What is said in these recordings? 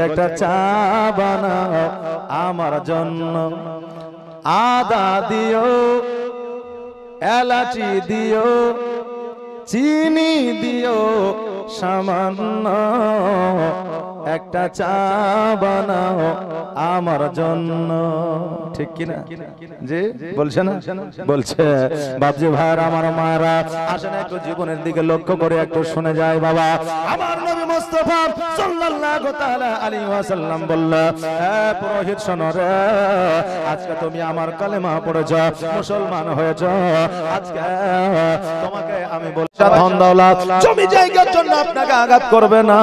একটা চা বানাও আমার জন্য, আদা দিও, এলাচি দিও, চিনি দিও সামান্য, একটা চা বানাও আমার জন্য। ঠিক কিনা? জি বলছে না? বলছে। বাপজি ভাইরা, আমার মায়েরা, আসেন একটু জীবনের দিকে লক্ষ্য করে একটু শুনে যায়। বাবা, আমার নবী মুস্তাফা সাল্লাল্লাহু তাআলা আলাইহি ওয়াসাল্লাম বললেন, হে পুরোহিত শোনো রে, আজকে তুমি আমার কালেমা পড়েছ, মুসলমান হয়েছ, আজকে তোমাকে আমি বলছি ধন দৌলত জমি জায়গার জন্য আপনাকে আঘাত করবে না,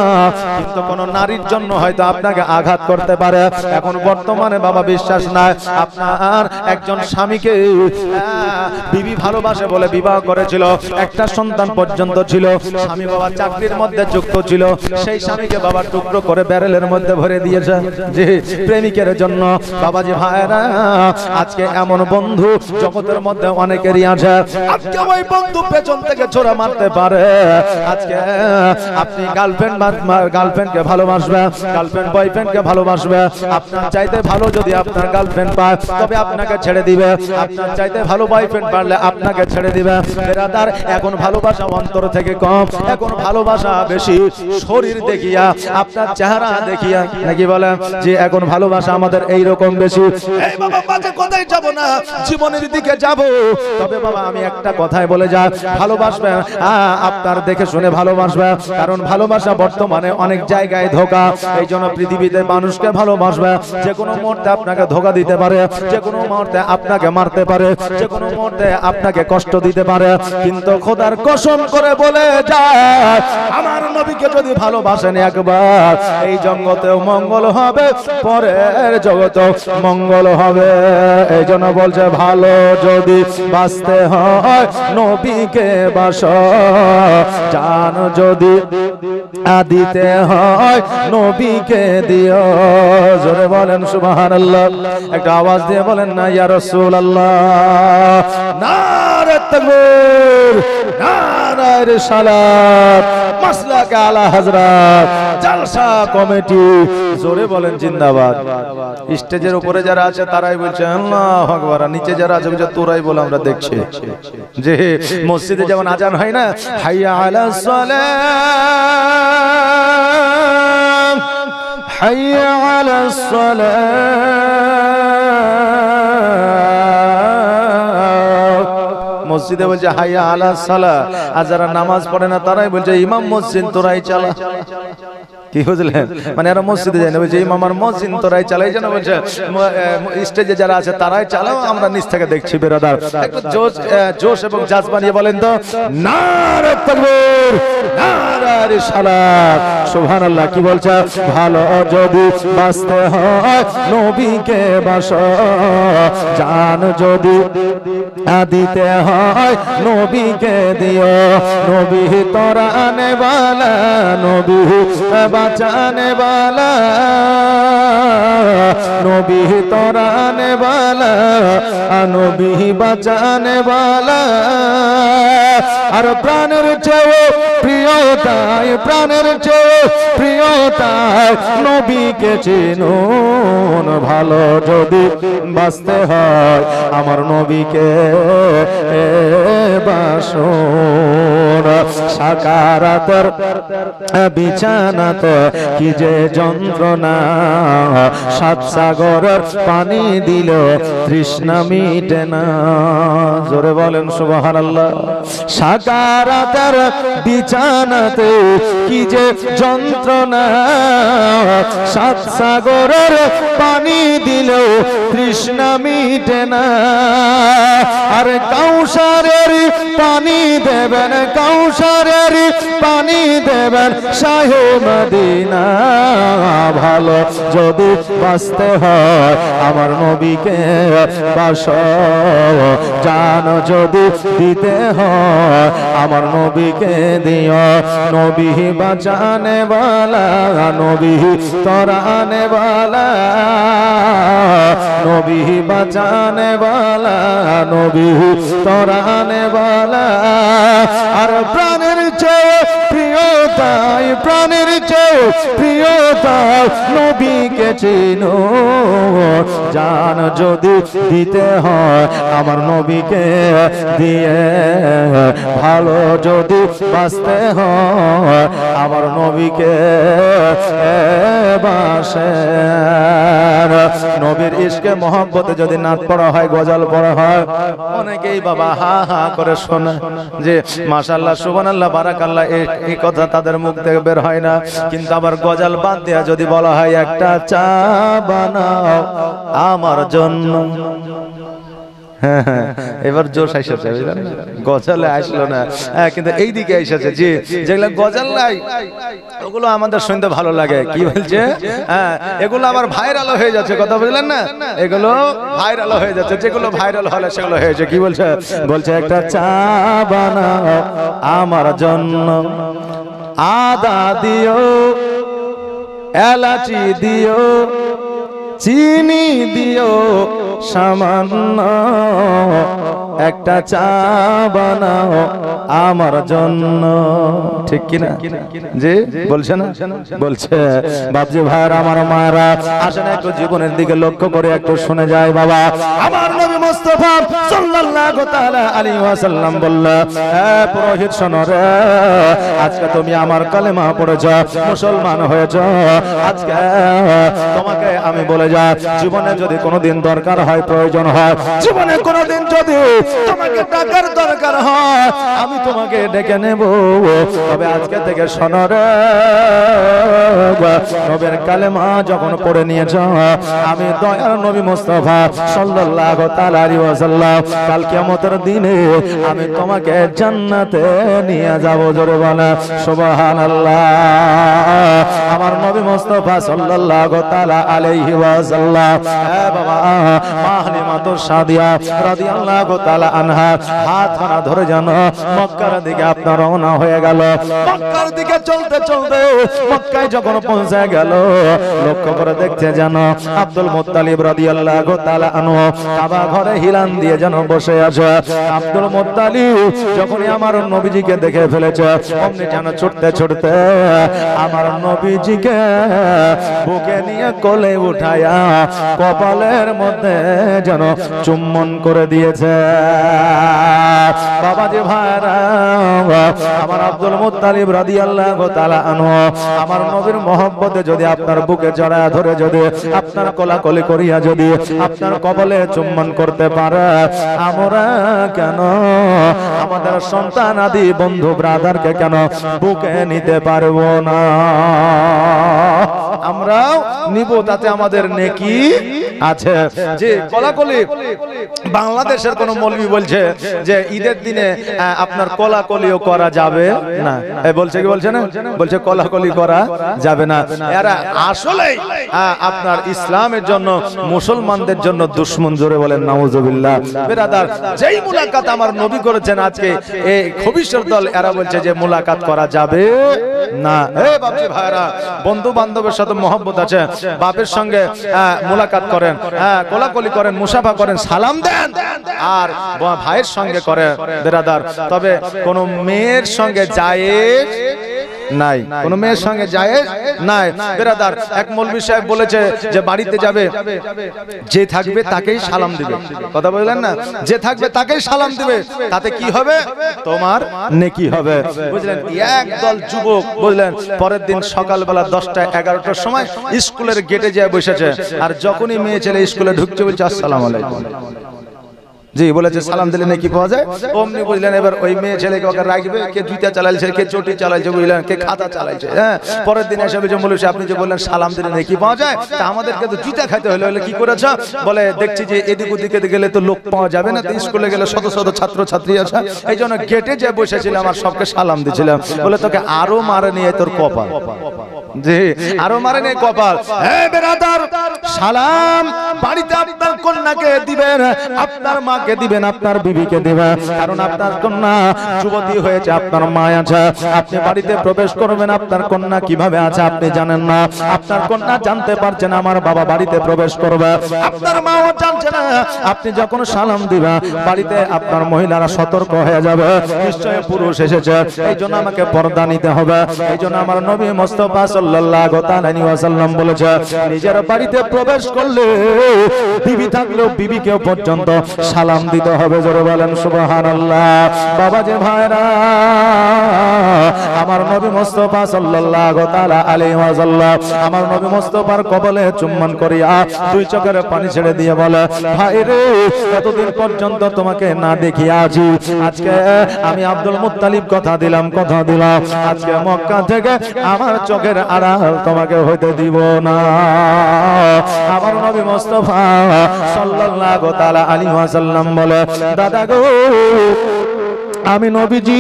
কিন্তু কোন নারীর জন্য হয়তো আপনাকে আঘাত করতে পারে। এখন বর্তমানে বাবা বিশ্বাস নাই, আপনার একজন স্বামীকে বিবি ভালোবাসে বলে বিবাহ করেছিল, একটা সন্তান পর্যন্ত ছিল, স্বামী বাবা চাকরির মধ্যে যুক্ত ছিল, সেই স্বামীকে বাবা টুকরো করে ব্যারেলের মধ্যে ভরে দিয়েছে যে প্রেমিকের জন্য। বাবাজি ভাইরা, আজকে এমন বন্ধু জগতের মধ্যে অনেকেরই আছে, আজকে ওই বন্ধু পেছন থেকে ছোড়া মারতে পারে। আজকে আপনি গার্লফ্রেন্ডকে ভালোবাসবে, গার্লফ্রেন্ড বয়ফ্রেন্ডকে ভালোবাসবে, আপনার চাইতে ভালো যদি আপনার গার্লফ্রেন্ড পায় তবে আপনাকে ছেড়ে দিবে, আপনার চাইতে ভালো বয়ফ্রেন্ড পারলে আপনাকে ছেড়ে দিবে। বেরাদার, এখন ভালোবাসা অন্তর থেকে কম, এখন ভালোবাসা বেশি শরীর দেখিয়া, আপনার চেহারা দেখিয়া, নাকি বলেন যে এখন ভালোবাসা আমাদের এই রকম বেশি। এই বাবা, বাজে কথাই যাব না, জীবনের দিকে যাব। তবে বাবা আমি একটা কথাই বলে যাই, ভালোবাসবে আপনার দেখে শুনে ভালোবাসবে, কারণ ভালোবাসা বর্তমানে অনেক জায়গায় ধোঁকা। এই জন্য পৃথিবীতে মানুষকে ভালোবাসবে, যে কোনো মুহূর্তে আপনাকে ধোঁকা দিতে পারে, যে কোনো মুহূর্তে আপনাকে মারতে পারে, যে কোনো মুহূর্তে আপনাকে কষ্ট দিতে পারে। কিন্তু খোদার কসম করে বলে যায়, আমার নবীকে যদি ভালোবাসেন একবার, এই জগতেও মঙ্গল হবে, পরের জগতেও মঙ্গল হবে। এই জন্য বলছে, ভালো যদি বাঁচতে হয় নবীকে বাসো, জান যদি দিতে হয় নবীকে দিও। জোরে বলেন সুবহানাল্লাহ, একটা আওয়াজ দিয়ে বলেন না ইয়া রাসূলুল্লাহ। নারে তাকবীর, নারে রিসালাত, মাসলাকে আলা হযরত, জলসা কমিটি। জোরে বলেন জিন্দাবাদ। স্টেজের উপরে যারা আছে তারাই বলছে আল্লাহু আকবার, নিচে যারা আছে বলছে তোরাই বল, আমরা দেখছি। যে মসজিদে যেমন আজান হয় না, হাইয়া আলাস সালাম, হাইয়া আলাস সালাম, মসজিদে বলছে হাইয়া আলাস সালাহ। আর যারা নামাজ পড়ে না তারাই বলছে ইমাম মসজিদ তোরাই চালা। কি বুঝলেন? মানে এরা মসজিদে যায় না, বলছে ইমাম মসজিদ তোরাই চালাই, যেন বলছে স্টেজে যারা আছে তারাই চালাও, আমরা নিচ থেকে দেখছি। বেরাদার, একটু জোশ এবং জাজবা নিয়ে বলেন তো, নারে তাকবীর, নারে রিসালাত, সুবহানাল্লাহ। কি বলছে? ভালো যদি বাঁচতে হয় নবীকে বাসো, জান যদি দিতে হয় নবীকে দিও। নবী তোরানে বালা, নবী বাঁচানে বালা, নবী তোরানে বালা, নবী বাঁচানে বালা। আর প্রাণের চেয়ে প্রিয়তায়, প্রাণের চেয়ে প্রিয়তায় নবীকে চিনুন। ভালো যদি বাঁচতে হয় আমার নবীকে বাসুন। সাকারাতের বিছানাতে কি যে যন্ত্রণা, সাত সাগরের পানি দিল তৃষ্ণা মিটে না। জোরে বলেন সুবহানাল্লাহ। সাকারাতের বিছানাতে কি যে যন্ত্রণা, সাত সাগরের পানি দিল তৃষ্ণা মিটে না। আর কাউসারের পানি দেবেন, কাউসারের পানি দেবেন শাহে মদিনা। ভালো যদি বাঁচতে হয় আমার নবীকে বাসো, জান যদি দিতে হয় আমার নবীকে দিও। নবী বাঁচানে বালা, নবী তরানে বালা, নবী বাঁচানে বালা, নবী তরানে বালা। আর প্রাণের চেয়ে প্রিয়তায়, প্রাণের চেয়ে প্রিয় তার নবীকে চিনো জান যদি দিতে হয় আমার নবীকে দিয়ে ভালো যদি বাঁচতে হয় আমার নবীকে বাসে নবীর ইশকে মহব্বতে যদি নাচ পড়া হয় গজল পড়া হয় অনেকেই বাবা হা হা করে শোনে যে মাশাআল্লাহ সুবহানাল্লাহ বারাকাল্লাহ এই কথা তাদের মুখ থেকে বের হয় না কিন্তু আবার গজল বাদ দেয়া যদি বলা হয় একটা চা বানাও আমার জন্য এবার জোশ আইসেছে বুঝলেন না গজলে আসলো না কিন্তু এই দিকে এসেছে যে যেগুলো গজল নাই ওগুলো আমাদের শুনতে ভালো লাগে কি বলছে এগুলো আবার ভাইরাল হয়ে যাচ্ছে কথা বুঝলেন না এগুলো ভাইরাল হয়ে যাচ্ছে যেগুলো ভাইরাল হলে সেগুলো হয়েছে কি বলছে বলছে একটা চা বানাও আমার জন্য আদা দিও এলাচি দিও চিনি দিও সামান্য একটা চা বানাও আমার জন্য ঠিক কিনা জি বলছে না বলছে বাপজি ভাইরা আমার মায়েরা আসেন একটু জীবনের দিকে লক্ষ্য করে একটু শুনে যায় বাবা আমার নবী মুস্তাফা সাল্লাল্লাহু তাআলা আলাইহি ওয়াসাল্লাম বললেন হে পুরোহিত শোনো রে আজকে তুমি আমার কালেমা পড়েছ মুসলমান হয়েছ আজকে তোমাকে আমি বলে যাই জীবনে যদি কোনোদিন দরকার হয় প্রয়োজন হয় জীবনে কোনোদিন যদি তোমাকে টাকার দরকার হয় আমি তোমাকে ডেকে নেব তবে আজকে থেকে শোনো রে নবীর কালেমা যখন পড়ে নিয়েছ আমি দয়ার নবী মুস্তাফা সাল্লাল্লাহু তাআলা আলাইহি ওয়াসাল্লাম কাল কিয়ামতের দিনে আমি তোমাকে জান্নাতে নিয়ে যাব জোরে বলা সুবহানাল্লাহ আমার নবী মুস্তাফা সাল্লাল্লাহু তাআলা আলাইহি ওয়াসাল্লাম এ বাবা মা হালিমা সাদিয়া রাদিয়াল্লাহু তাআলা আনহা হাত ধরা ধরে জানো মক্কার দিকে আপনার রওনা হয়ে গেল মক্কার দিকে চলতে চলতে মক্কায় যখন পৌঁছে গেল লক্ষ্য করে দেখতে জানো আব্দুল মুত্তালিব রাদিয়াল্লাহু তাআলা আনহু কাবা ঘরে হিলান দিয়ে যেন বসে আছে আব্দুল মুত্তালিব যখনই আমার নবীজিকে দেখে ফেলেছে অমনি যেন ছুটতে ছুটতে আমার নবীজিকে বুকে নিয়ে কোলে উঠায়া কপালের মধ্যে যেন চুম্বন করে দিয়েছে বাবাজি ভাইরা আমার আব্দুল মুত্তালিব রাদিয়াল্লাহু তাআলা আনহু আমার নবীর মহব্বতে যদি আপনার বুকে জড়ায় ধরে যদি আপনার কোলাকুলি করিয়া যদি আপনার কপালে চুম্বন করতে পারে আমরা কেন আমাদের সন্তান আদি বন্ধু ব্রাদারকে কেন বুকে নিতে পারবো না আমরাও নিব তাতে আমাদের নেকি আছে যে কোলাকুলি বাংলাদেশের কোন মৌলবি বলছে যে ঈদের দিনে আপনার কোলাকুলিও করা যাবে না বলছে কি বলছে না বলছে কোলাকুলি করা যাবে না এরা আসলে আপনার ইসলামের জন্য মুসলমানদের জন্য দুশমন জোরে বলেন নাউজুবিল্লাহ বিরাদার যেই মুলাকাত আমার নবী করেছেন আজকে এই খবিশের দল এরা বলছে যে মুলাকাত করা যাবে না হে বাপজি ভাইরা বন্ধু বান্ধবের সাথে মহব্বত আছে বাপের সঙ্গে মুলাকাত করেন কোলাকুলি করেন মুসাফা করেন সালাম দেন আর ভাইয়ের সঙ্গে করেন বিরাদার তবে কোন মেয়ের সঙ্গে জায়েজ নাই কোন মেয়ের সঙ্গে জায়েজ নাই বিরাদার এক মৌলভী সাহেব বলেছে যে বাড়িতে যাবে যে থাকবে তাকেই সালাম দিবে কথা বললেন না যে থাকবে তাকেই সালাম দিবে তাতে কি হবে তোমার নেকি হবে বুঝলেন একদল যুবক বুঝলেন পরের দিন সকালবেলা 10টা 11টার সময় স্কুলের গেটে যায় বসেছে আর যখনই মেয়ে ছেলে স্কুলে ঢুকছে বলছে আসসালামু আলাইকুম জি বলেছে সালাম দিলে নাকি পাওয়া যায় অমনি বুঝলেন এবার ওই মেয়ে ছেলেকে ওকে রাখবে কে জুতা চালাইছে কে চটি চালাইছে বুঝলেন কে খাতা চালাইছে হ্যাঁ পরের দিন এসে বলেছে আপনি যে বললেন সালাম দিলে নাকি পাওয়া যায় তা আমাদেরকে তো জুতা খাইতে হলো কি করেছ বলে দেখছি যে এদিক ওদিকে গেলে তো লোক পাওয়া যাবে না তো স্কুলে গেলে শত শত ছাত্র ছাত্রী আছে এই জন্য গেটে যে বসেছিলাম আর সবকে সালাম দিছিলাম বলে তোকে আরো মারে নিয়ে তোর কপাল জি আরো মারে নিয়ে কপাল হে বেরাদার সালাম বাড়িতে আপনার কন্যাকে দিবেন, আপনার মাকে দিবেন, আপনার বিবিকে দিবেন, কারণ আপনার কন্যা যুবতী হয়েছে, আপনার মা আছে। আপনি বাড়িতে প্রবেশ করবেন, আপনার কন্যা কিভাবে আছে আপনি জানেন না। আপনার কন্যা জানতে পারছেন আমার বাবা বাড়িতে প্রবেশ করবে, আপনার মাও জানছে না। আপনি যখন সালাম দিবেন বাড়িতে আপনার মহিলারা সতর্ক হয়ে যাবে, নিশ্চয়ই পুরুষ এসেছে, এই জন্য আমাকে পর্দা নিতে হবে। এই জন্য আমার নবী মুস্তাফা সাল্লাল্লাহু আলাইহি ওয়াসাল্লাম বলেছে, নিজের বাড়িতে প্রবেশ করলে বিবি থাকলেও বিবিকেও পর্যন্ত সালাম দিতে হবে। জোরে বলেন সুবহানাল্লাহ। বাবা যে ভাইরা, আমার নবী মুস্তাফা সাল্লাল্লাহু আলাইহি ওয়াসাল্লাম আমার নবী মুস্তাফার কবলে চুম্বন করিয়া দুই চোখের পানি ছেড়ে দিয়ে বলে, ভাই রে, এতদিন পর্যন্ত তোমাকে না দেখিয়া আছি, আজকে আমি আব্দুল মুত্তালিব কথা দিলাম, আজকে মক্কা থেকে আমার চোখের আড়াল তোমাকে হইতে দিব না। আমার নবী মুস্তাফা সাল্লাল্লাহু আলাইহি ওয়াসাল্লাম বলে, দাদা গো, আমি নবীজি,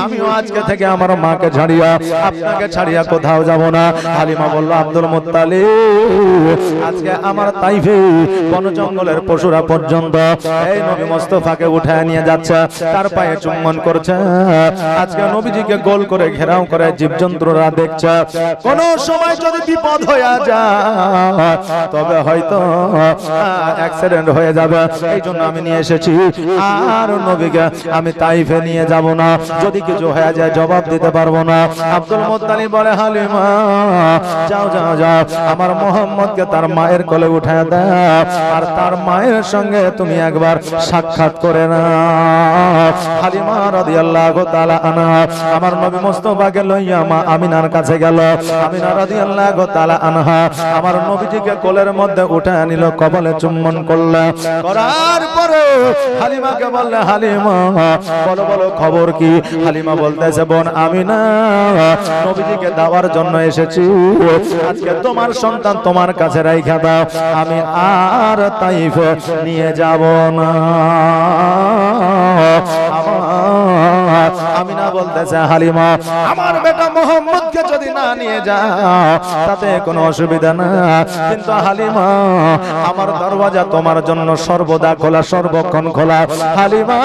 আমিও আজকে থেকে আমার মাকে ছাড়িয়া আপনাকে ছাড়িয়া কোথাও যাব না। হালিমা বলল, আব্দুল মুত্তালিব, আজকে আমার তাইফে বন জঙ্গলের পশুরা পর্যন্ত এই নবী মুস্তাফাকে উঠায় নিয়ে যাচ্ছে, তার পায়ে চুম্বন করছে। আজকে নবীজিকে গোল করে ঘেরাও করে জীবজন্তুরা দেখছে। কোন সময় যদি বিপদ হয়ে যায় তবে হয়তো অ্যাক্সিডেন্ট হয়ে যাবে, এই জন্য আমি নিয়ে এসেছি। আর নবীকে আমি তাইফ নিয়ে যাব না, যদি কিছু হয়ে যায় জবাব দিতে পারবো না। আব্দুল মুত্তালিব বলে, হালিমা যাও যাও যাও, আমার মুহাম্মদকে তার মায়ের কোলে উঠায় দাও, আর তার মায়ের সঙ্গে তুমি একবার সাক্ষাৎ করে না। হালিমা রাদিয়াল্লাহু তাআলা আনহা আমার নবী মুস্তাফাকে লইয়া মা আমিনার কাছে গেল। আমিনা রাদিয়াল্লাহু তাআলা আনহা আমার নবীজিকে কোলের মধ্যে উঠায় নিল, কবলে চুম্বন করলেন। করার পরে হালিমাকে বললে, হালিমা বলো বলো খবর কি? হালিমা বলতেছে, বোন আমিনা, নবীজিকে দেওয়ার জন্য এসেছি, আজকে তোমার সন্তান তোমার কাছে রাইখা দাও, আমি আর তাইফে নিয়ে যাব না। আমিনা বলতেছে, হালিমা, আমার বেটা মুহাম্মদকে যদি না নিয়ে যাও তাতে কোনো অসুবিধা না, কিন্তু হালিমা, আমার দরওয়াজা তোমার জন্য সর্বদা খোলা, সর্বক্ষণ খোলা। হালিমা,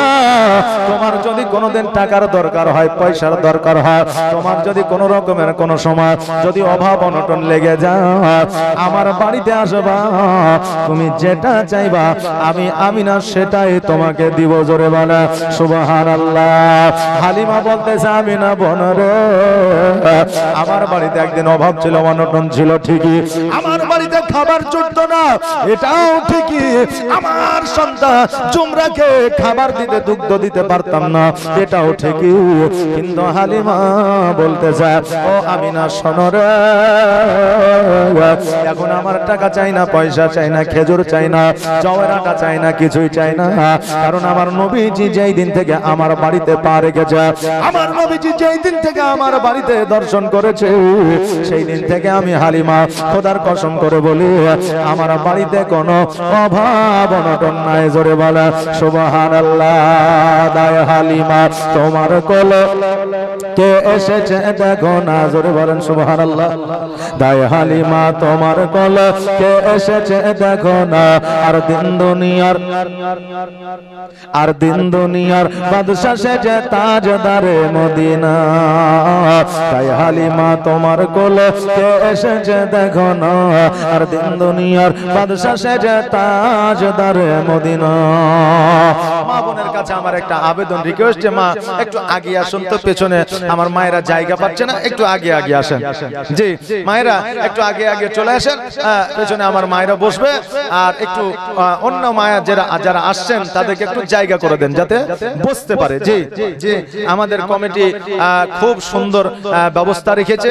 তোমার যদি কোনোদিন টাকার দরকার হয়, পয়সার দরকার হয়, তোমার যদি কোনো রকমের কোনো সময় যদি অভাব অনটন লেগে যায়, আমার বাড়িতে আসবা, তুমি যেটা চাইবা আমি আমিনা সেটাই তোমাকে দিব। জোরে বলা সুবহানাল্লাহ। হালিমা বলতেছে, আমিনা বোন রে, আমার বাড়িতে একদিন অভাব ছিল, অনটন ছিল ঠিকই, আমার বাড়িতে খাবার জুটতো না, এটাও ঠিকই, আমার সন্তান জুমরাকে খাবার দিতে, দুগ্ধ দিতে পারতাম না, এটাও ঠিকই, কিন্তু হালিমা বলতে চায়, ও আমিনা শোনো রে, এখন আমার টাকা চাই না, পয়সা চাই না, খেজুর চাই না, জওয়ার আটা চাই না, কিছুই চাই না, কারণ আমার নবীজি যেই দিন থেকে আমার বাড়িতে পা রেখেছে, আমার নবীজি যেই দিন থেকে আমার বাড়িতে দর্শন করেছে, সেই দিন থেকে আমি হালিমা খোদার কসম করে বলি, আমার বাড়িতে কোনো অভাব অনটন নাই। জোরে বলা সুবহানাল্লাহ। দায় হালিমা তোমার কোলে কে এসেছে দেখো না, জোরে বলেন সুবহানাল্লাহ। দায় হালিমা তোমার কোলে কে এসেছে দেখো না, আর দিন দুনিয়ার বাদশা সেজে তাজদারে মদিনা। দায় হালিমা তোমার কোলে কে এসেছে দেখো না, আর দিন দুনিয়ার বাদশা সেজে তাজদারে মদিনা। মা বোনের কাছে আমার একটা আবেদন, রিকোয়েস্ট, মা একটু আগে আসুন তো, পেছনে আমার মায়েরা জায়গা পাচ্ছে না, একটু আগে আগে আসেন। জি মায়েরা একটু আগে আগে চলে আসেন, পেছনে আমার মায়েরা বসবে, আর একটু অন্য মায়া যারা আসছেন তাদেরকে একটু জায়গা করে দেন যাতে বসতে পারে। জি জি, আমাদের কমিটি খুব সুন্দর ব্যবস্থা রেখেছে,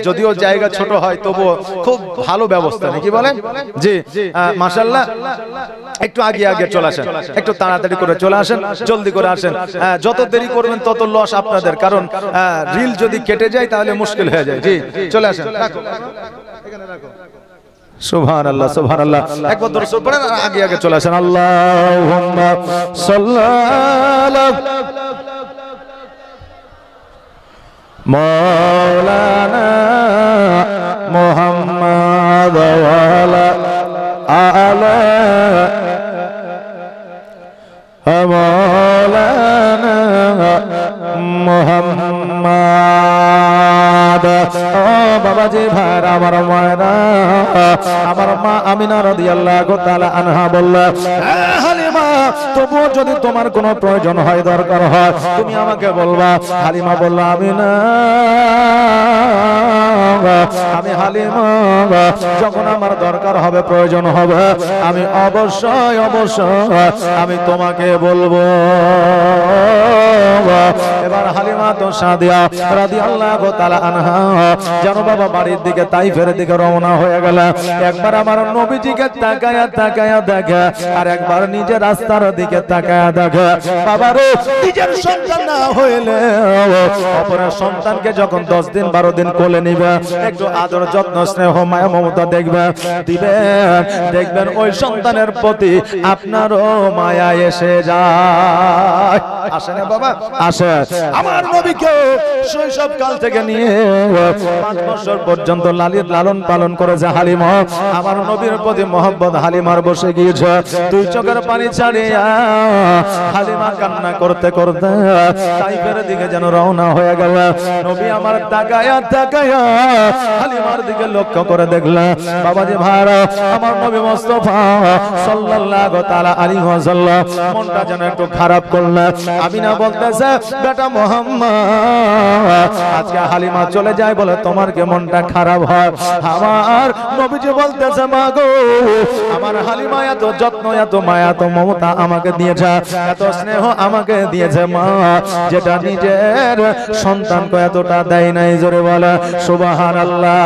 যদিও জায়গা ছোট হয় তবুও খুব ভালো ব্যবস্থা, নাকি বলেন? জি মাশাআল্লাহ। একটু আগে আগে চলে আসেন, একটু তাড়াতাড়ি করে চলে আসেন, জলদি করে আসেন, যত দেরি করবেন তত লস আপনাদের, কারণ রিল যদি কেটে যায় তাহলে মুশকিল হয়ে যায়। জি চলে আসেন, রাখো এখানে রাখো। সুবহানাল্লাহ সুবহানাল্লাহ। একবার দরুদ পড়েন আর আগে আগে চলে আসেন। আল্লাহুম্মা সাল্লাল্লাহু মাওলানা মুহাম্মদ ওয়া আলা আলা মাওলানা মুহাম্মদ। ও বাবাজি ভাইরা আমার মায়েরা, আমার মা আমিনা রাদিয়াল্লাহু তাআলা আনহা বললেন, হালিমা তবুও যদি তোমার কোনো প্রয়োজন হয়, দরকার হয়, তুমি আমাকে বলবা। হালিমা বলল, আমিনা আমি হালিমা যখন আমার দরকার হবে, প্রয়োজন হবে, আমি অবশ্যই অবশ্যই আমি তোমাকে বলবো। এবার হালিমা তো সাদিয়া রাদিয়াল্লাহু তাআলা আনহা যেন বাবা বাড়ির দিকে তাইফের দিকে রওনা হয়ে গেল। একবার আমার নবীজিকে তাকায়া তাকায়া দেখে, আর একবার নিজের রাস্তার দিকে তাকায়া দেখে। বাবারে নিজের সন্তান না হইলে অপরের সন্তানকে যখন 10 দিন 12 দিন কোলে নিবে, একটু আদর যত্ন স্নেহ মায়া মমতা দেখবে দিবেন, দেখবেন ওই সন্তানের প্রতি আপনারও মায়া এসে যায়। আসে না বাবা? আসে। আমার নবীকে শৈশব কাল থেকে নিয়ে 5 বছর পর্যন্ত লালন পালন করেছে হালিমা। আমার নবীর প্রতি মহব্বত হালিমার বসে গিয়েছে। 2 চোখের পানি ছাড়িয়া হালিমা কান্না করতে করতে তাইফের দিকে যেন রওনা হয়ে গেল। নবী আমার তাকায়া তাকায়া হালিমার দিকে লক্ষ্য করে দেখলেন, বাবাজি ভাইরা, আমার নবী মুস্তাফা সাল্লাল্লাহু তাআলা আলাইহি ওয়াসাল্লাম মনটা যেন একটু খারাপ করলেন। আমিনা বলতেছে, বেটা মুহাম্মদ আজকে হালিমা চলে যায় বলে তোমার কি মনটা খারাপ হয়? আমার নবীজি বলতেছে, মা গো, আমার হালিমা এত যত্ন এত মায়া এত মমতা আমাকে দিয়েছে, এত স্নেহ আমাকে দিয়েছে মা, যেটা নিজের সন্তানকে এতটা দেয় নাই। জোরে বলে সুবহানাল্লাহ।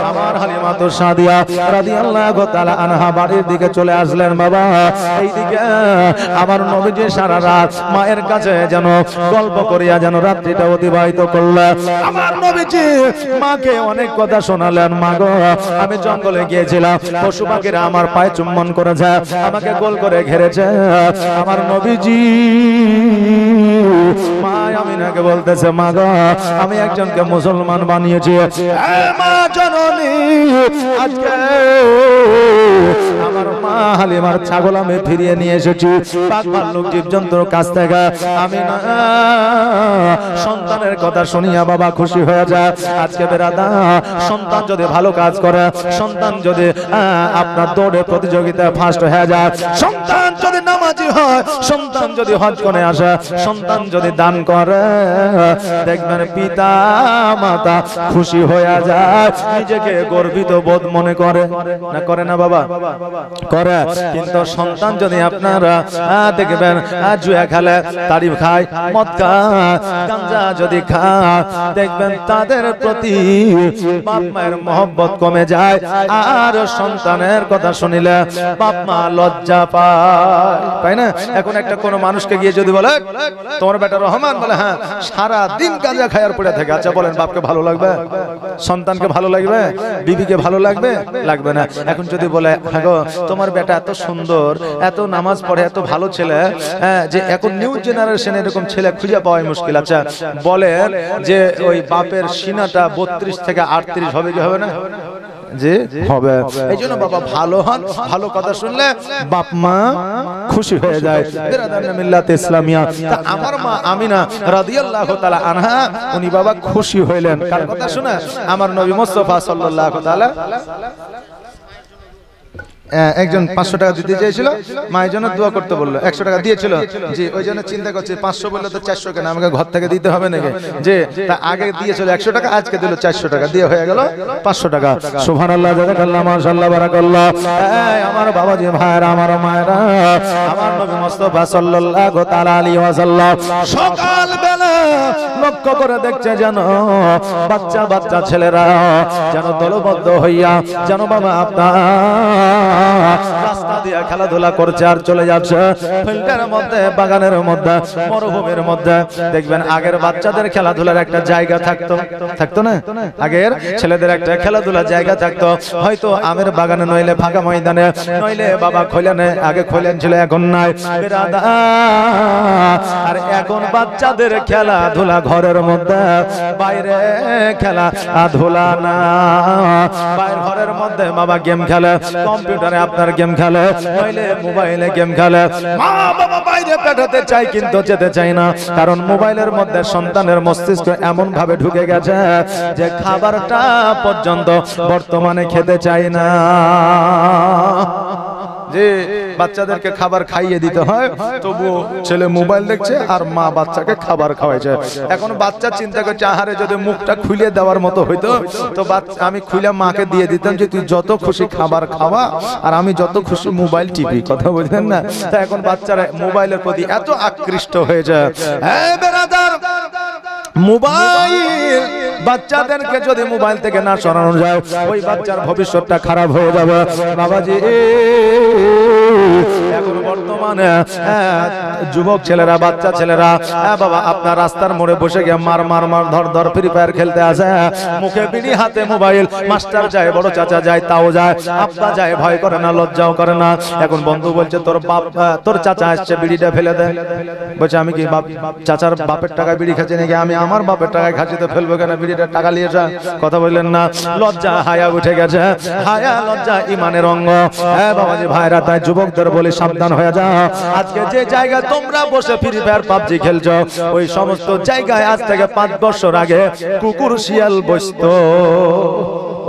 আমার হালিমা তো সাদিয়া রাদিয়াল্লাহু তাআলা আনহা বাড়ির দিকে চলে আসলেন। বাবা এইদিকে আমার নবীজি সারা রাত মায়ের কাছে যেন গল্প করিয়া যেন রাত্রিটা অতিবাহিত করলেন। আমার নবীজি মাকে অনেক কথা শোনালেন। মা গো, আমি জঙ্গলে গিয়েছিলাম, পশু পাখিরা আমার পায়ে চুম্বন করেছে, আমাকে গোল করে ঘেরেছে। আমার নবীজি মা আমিনাকে বলতেছে, মা গো, আমি একজনকে মুসলমান বানিয়েছি। মা জননী, আজকে আমার মা হালিমার ছাগল আমি ফিরিয়ে নিয়ে এসেছি পাক ভাল্লুক জীবজন্তুর কাছ থেকে। আমি না সন্তানের কথা শুনিয়া বাবা খুশি হয়ে যায়। আজকে বেরাদা, সন্তান যদি ভালো কাজ করে, সন্তান যদি আপনার দৌড়ে প্রতিযোগিতায় ফার্স্ট হয়ে যায়, সন্তান যদি নামাজি হয়, সন্তান যদি হজ করে আসে, সন্তান যদি দান করে, দেখবেন পিতা মাতা খুশি হয়ে যায়, নিজেকে গর্বিত বোধ মনে করে না? করে না বাবা? করে। কিন্তু সন্তান যদি আপনারা দেখবেন জুয়া খেলে, তাড়ি খায়, মদ খায়, গাঁজা যদি খায়, দেখবেন তাদের প্রতি বাপ মায়ের মহব্বত কমে যায়। আর সন্তানের কথা শুনিলে বাপ মা লজ্জা পায়, তাই না? এখন একটা কোন মানুষকে গিয়ে যদি বলে, তোমার বেটা রহমান, বলে হ্যাঁ, সারা দিন গাঁজা খায়ার পড়ে থাকে, আচ্ছা বলেন বাপকে ভালো লাগবে? সন্তানকে ভালো লাগবে? বিবিকে ভালো লাগবে? লাগবে না। এখন যদি বলে, হ্যাঁ গো, তোমার বেটা এত সুন্দর, এত নামাজ পড়ে, এত ভালো ছেলে, যে এখন নিউ জেনারেশন এরকম ছেলে খুঁজে পাওয়াই মুশকিল, আচ্ছা বলেন যে ওই বাপের সিনাটা 32 থেকে 38 হবে কি হবে না? যে হবে। এই জন্য বাবা ভালো হন, ভালো কথা শুনলে বাপ মা খুশি হয়ে যায়। বিরাদার মিল্লাত ইসলামিয়া। তা আমার মা আমিনা রাদিয়াল্লাহু তাআলা আনহা উনি বাবা খুশি হইলেন কার কথা শুনে? আমার নবী মুস্তাফা সাল্লাল্লাহু তাআলা। একজন 500 টাকা দিতে চাইছিল, মায়ের জন্য দোয়া করতে বললো, 100 টাকা দিয়েছিল। জি, ওই জন্য চিন্তা করছি 500 বললে তো 400 কেন, আমাকে ঘর থেকে দিতে হবে নাকি? যে তা আগে দিয়েছিল 100 টাকা, আজকে দিল 400 টাকা, দিয়ে হয়ে গেল 500 টাকা। সুবহানাল্লাহ, জাযাকাল্লাহ, মাশাআল্লাহ, বারাকাল্লাহ। আমার বাবাজি ভাইরা, আমার মায়েরা, আমার নবী মুস্তাফা সাল্লাল্লাহু তাআলা আলাইহি ওয়াসাল্লাম সকাল বেলা লক্ষ্য করে দেখছে যেন বাচ্চা বাচ্চা ছেলেরা যেন দলবদ্ধ হইয়া যেন বাবা আপনার রাস্তা দিয়ে খেলাধুলা করছে আর চলে যাচ্ছে ফিল্ডের মধ্যে, বাগানের মধ্যে, মরুভূমির মধ্যে। দেখবেন আগের বাচ্চাদের খেলাধুলার একটা জায়গা থাকতো না? আগের ছেলেদের একটা খেলাধুলার জায়গা থাকতো, হয়তো আমের বাগানে, নইলে ফাঁকা ময়দানে, নইলে বাবা খোলেনে, আগে খোলেন ছিল এখন নাই বিরাদার। আর এখন বাচ্চাদের খেলাধুলা ঘরের মধ্যে, বাইরে খেলাধুলা না। বাইরে ঘরের মধ্যে বাবা গেম খেলে, কম্পিউটারে আপনার গেম খেলে, নইলে মোবাইলে গেম খেলে। মা বাবা বাইরে পাঠাতে চাই কিন্তু যেতে চাই না, কারণ মোবাইলের মধ্যে সন্তানের মস্তিষ্ক এমন ভাবে ঢুকে গেছে যে খাবারটা পর্যন্ত বর্তমানে খেতে চাই না। যে বাচ্চাদেরকে খাবার খাইয়ে দিতে হয়, তবু ছেলে মোবাইল দেখছে আর মা বাচ্চাকে খাবার খাওয়াইছে। এখন বাচ্চা চিন্তা করছে, আহারে যদি মুখটা খুলে দেওয়ার মতো হইতো তো আমি খুলে মাকে দিয়ে দিতাম যে তুই যত খুশি খাবার খাওয়া আর আমি যত খুশি মোবাইল টিপি। কথা বুঝলেন না? তা এখন বাচ্চারা মোবাইলের প্রতি এত আকৃষ্ট হয়ে যায়। হ্যাঁ বেরাদার, মোবাইল বাচ্চাদেরকে যদি মোবাইল থেকে না সরানো যায়, ওই বাচ্চার ভবিষ্যৎটা খারাপ হয়ে যাবে। বাবাজি, এখন বর্তমানে যুবক ছেলেরা, বাচ্চা ছেলেরা, বাবা আপনার রাস্তার মোড়ে বসে গিয়ে মার মার মার ধর ধর ফ্রি ফায়ার খেলতে আসে, মুখে বিড়ি, হাতে মোবাইল। মাস্টার যায়, বড় চাচা যায়, তাও যায়, আব্বা যায়, ভয় করে না, লজ্জাও করে না। এখন বন্ধু বলছে তোর বাপ, তোর চাচা আসছে, বিড়িটা ফেলে দে। বলছে আমি কি চাচার বাপের টাকায় বিড়ি খাচ্ছি নাকি? আমি আমার বাপের টাকায় খাচ্ছি, তো ফেলবো কেন? বিড়িটা টাকা নিয়ে যা। কথা বললেন না? লজ্জা হায়া উঠে গেছে। হায়া লজ্জা ইমানের অঙ্গ। হ্যাঁ বাবাজি ভাইরা, তাই যুবকদের বলে সাবধান হয়ে যাও। আজকে যে জায়গায় তোমরা বসে ফ্রি ফায়ার পাবজি খেলছো, ওই সমস্ত জায়গায় আজ থেকে 5 বছর আগে কুকুর শিয়াল বসতো।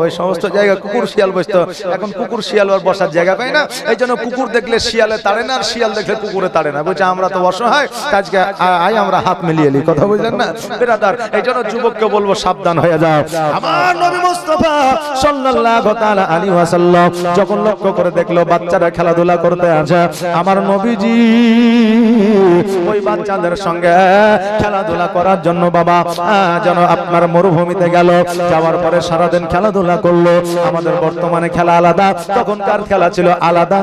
ওই সমস্ত জায়গা কুকুর শিয়াল বসতো। এখন কুকুর শিয়াল আর বসার জায়গা পায় না, এই জন্য কুকুর দেখলে শিয়ালে তাড়ে না, আর শিয়াল দেখলে কুকুরে তাড়ে না। বলছে আমরা তো অসহায়, আজকে আই আমরা হাত মিলিয়ে নি। কথা বুঝলেন না বেরাদার? এই জন্য যুবককে বলবো সাবধান হয়ে যাও। আমার নবী মুস্তাফা সাল্লাল্লাহু তাআলা আলাইহি ওয়াসাল্লাম যখন লক্ষ্য করে দেখলো বাচ্চারা খেলাধুলা করতে আছে, আমার নবীজি ওই বাচ্চাদের সঙ্গে খেলাধুলা করার জন্য বাবা যেন আপনার মরুভূমিতে গেল। যাওয়ার পরে সারাদিন খেলাধুলা করলো। আমাদের বর্তমানে খেলা আলাদা, তখনকার খেলা ছিল আলাদা।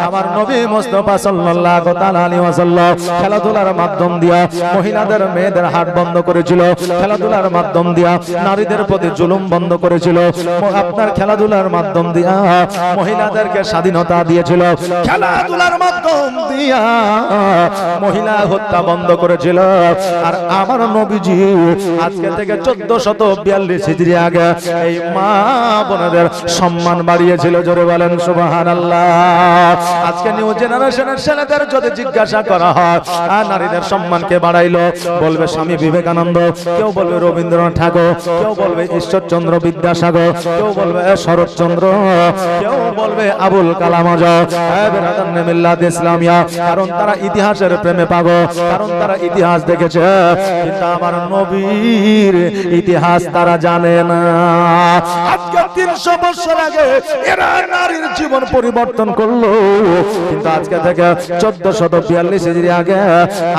আমার নবী মুস্তাফা সাল্লাল্লাহু তাআলা আলাইহি ওয়াসাল্লাম খেলাধুলার মাধ্যম দিয়া মহিলাদের, মেয়েদের হাট বন্ধ করেছিল। খেলাধুলার মাধ্যম দিয়া নারীদের প্রতি জুলুম বন্ধ করেছিল। আপনার খেলাধুলার মাধ্যম দিয়া মহিলাদেরকে স্বাধীনতা দিয়েছিল। খেলাধুলার মাধ্যম দিয়া মহিলা হত্যা বন্ধ করেছিল। আর আমার নবীজি আজকে থেকে 1442 হিজরি আগে এই মা বোনদের সম্মান বাড়িয়েছিল। জোরে বলেন সুবহানাল্লাহ। আজকে নিউ জেনারেশনের ছেলেদের যদি জিজ্ঞাসা করা হয় নারীদের সম্মান কে বাড়াইলো, বলবে স্বামী বিবেকানন্দ, কেউ বলবে রবীন্দ্রনাথ ঠাকুর, কেউ বলবে ঈশ্বরচন্দ্র বিদ্যাসাগর, কেউ বলবে শরৎচন্দ্র, কেউ বলবে আবুল কালাম আজাদ। মিল্লাত ইসলামিয়া, কারণ তারা ইতিহাসের প্রেমে পাগল, কারণ তারা ইতিহাস দেখেছে, কিন্তু আমার নবীর ইতিহাস তারা জানে না। আজকে 300 বছর আগে এরা নারীর জীবন পরিবর্তন করলো, কিন্তু আজকে থেকে 1442 হিজরি আগে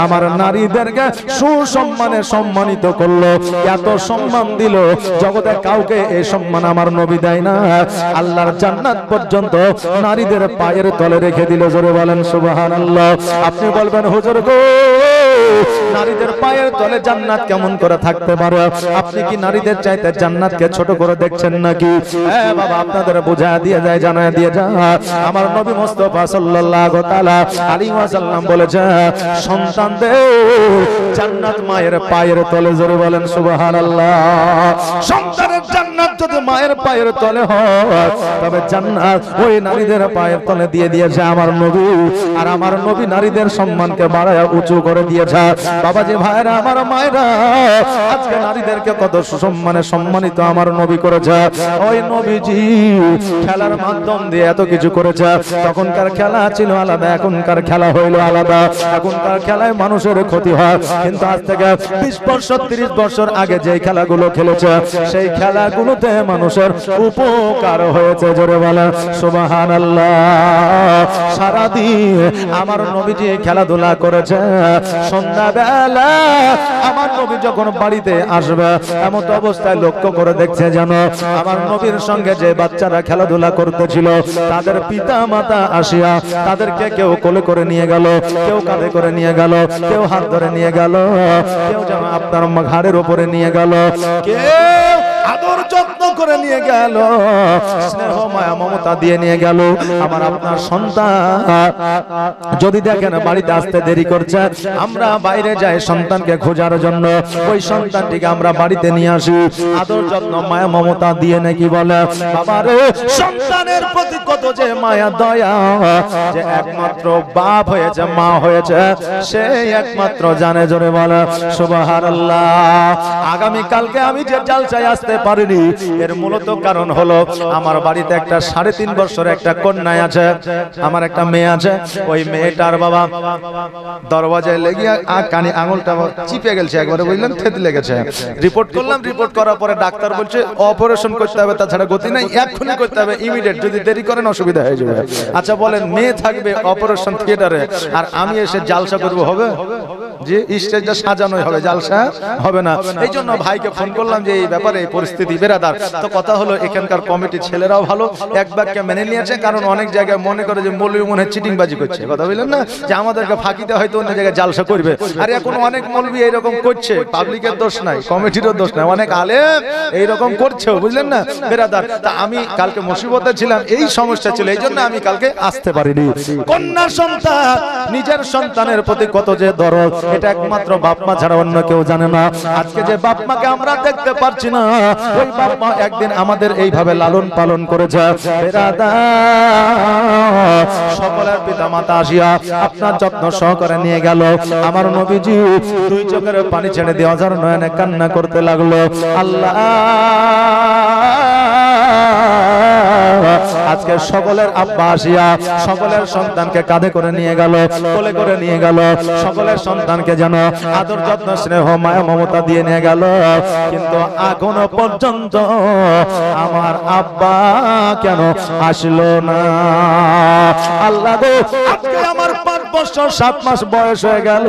আমার নারীদেরকে সুসম্মানে সম্মানিত করলো। এত সম্মান দিল, জগতে কাউকে এই সম্মান আমার নবী দেয় না। আল্লাহর জান্নাত পর্যন্ত নারীদের পায়ের তলে রেখে দিল। জোরে বলেন সুবহানাল্লাহ। আপনি বলবেন হুজুর গো, নারীদের পায়ের তলে জান্নাত কেমন করে থাকতে পারে? আপনি কি নারীদের চাইতে জান্নাতকে ছোট করে দেখছেন নাকি? হ্যাঁ বাবা, আপনাদের বোঝা দিয়ে যায়, জানায় দিয়ে যায়। আমার নবী মুস্তাফা সাল্লাল্লাহু তাআলা আলাইহি ওয়াসাল্লাম বলেছে, সন্তানদের জান্নাত মায়ের পায়ের তলে। জোরে বলেন সুবহানাল্লাহ। সন্তানের জান্নাত যদি মায়ের পায়ের তলে হয়, তবে জান্নাত ওই নারীদের পায়ের তলে দিয়ে দিয়েছে আমার নবী। আর আমার নবী নারীদের সম্মানকে বাড়ায় উঁচু করে দিয়েছে। বাবাজি ভাইরা, আমার মায়েরা, আজকে নারীদেরকে কত সুসম্মানে সম্মানিত আমার নবী করেছে। ওই নবীজি খেলার মাধ্যম দিয়ে এত কিছু করেছে। তখনকার খেলা ছিল আলাদা, এখনকার খেলা হইল আলাদা। এখনকার খেলায় মানুষের ক্ষতি হয়, কিন্তু আজ থেকে 20 বছর 30 বছর আগে যে খেলাগুলো খেলেছে, সেই খেলাগুলো এগুলোতে মানুষের উপকার হয়েছে। জোরে বলেন সুবহানাল্লাহ। সারাদিন আমার নবীজি খেলাধুলা করেছে। সন্ধ্যাবেলা আমার নবী যখন বাড়িতে আসবে এমন অবস্থায় লক্ষ্য করে দেখছে যেন আমার নবীর সঙ্গে যে বাচ্চারা খেলাধুলা করতেছিল তাদের পিতা মাতা আসিয়া তাদেরকে কেউ কোলে করে নিয়ে গেল, কেউ কাঁধে করে নিয়ে গেল, কেউ হাত ধরে নিয়ে গেল, কেউ যেন আপনার ঘাড়ের উপরে নিয়ে গেল, কেউ আদর যত্ন করে নিয়ে গেল, স্নেহ মায়া মমতা দিয়ে নিয়ে গেল। আমার আপনার সন্তান যদি দেখেন বাড়িতে আসতে দেরি করছে, আমরা বাইরে যাই সন্তানকে খোঁজার জন্য, ওই সন্তানটিকে আমরা বাড়িতে নিয়ে আসি, আদর যত্ন মায়া মমতা দিয়ে নাকি বলে বাবারে সন্তানের প্রতি কত যে মায়া দয়া, যে একমাত্র বাপ হয়েছে মা হয়েছে সেই একমাত্র জানে। জোরে বলে সুবহানাল্লাহ। আগামী কালকে আমি যে জালসায় আসতে পারিনি এর মূলত কারণ হলো আমার বাড়িতে একটা 3.5 বছরের একটা কন্যা আছে, আমার একটা মেয়ে আছে। ওই মেয়েটার বাবা দরওয়াজায় লেগে কানে আঙুলটা চিপে গেছে একবারে, বুঝলেন, থেতে লেগেছে। রিপোর্ট করলাম, রিপোর্ট করার পরে ডাক্তার বলছে অপারেশন করতে হবে, তাছাড়া গতি নাই, এক্ষুনি করতে হবে, ইমিডিয়েট, যদি দেরি করেন অসুবিধা হয়ে যাবে। আচ্ছা বলেন, মেয়ে থাকবে অপারেশন থিয়েটারে আর আমি এসে জালসা করব, হবে? যে স্টেজটা সাজানোই হবে, জালসা হবে না। এই জন্য ভাইকে ফোন করলাম যে এই ব্যাপারে এই পরিস্থিতি বেরাদার। তো কথা হলো এখানকার কমিটি ছেলেরাও ভালো, এক বাক্যে মেনে নিয়েছে, কারণ অনেক জায়গায় মনে করে যে মৌলবি মনে হয় চিটিংবাজি করছে, কথা বললেন না, যে আমাদেরকে ফাঁকিতে হয়তো অন্য জায়গায় জালসা করবে। আর এখন অনেক মৌলবি এইরকম করছে, পাবলিকের দোষ নাই, কমিটিরও দোষ নাই, অনেক আলেম এইরকম করছে, বুঝলেন না বেরাদার। তা আমি কালকে মুসিবতে ছিলাম, এই সমস্যা ছিল, এই জন্য আমি কালকে আসতে পারিনি। কন্যা সন্তান নিজের সন্তানের প্রতি কত যে দরদ, এটা একমাত্র বাপ মা ছাড়া অন্য কেউ জানে না। আজকে যে বাপ মাকে আমরা দেখতে পারছি না, ওই বাপ মা একদিন আমাদের এইভাবে লালন পালন করেছে। সকলের পিতা মাতা আসিয়া আপনার যত্ন সহকারে নিয়ে গেল। আমার নবীজি 2 চোখের পানি ছেড়ে দিয়ে অঝার নয়নে কান্না করতে লাগলো। আল্লাহ আজকে সকলের আব্বা আসিয়া সকলের সন্তানকে কাঁধে করে নিয়ে গেল, কোলে করে নিয়ে গেল, সকলের সন্তানকে যেন আদর যত্ন স্নেহ মায়া মমতা দিয়ে নিয়ে গেল। কিন্তু এখনো পর্যন্ত আমার আব্বা কেন আসলো না? আল্লাহ গো, আজকে আমার 5 বছর 7 মাস বয়স হয়ে গেল,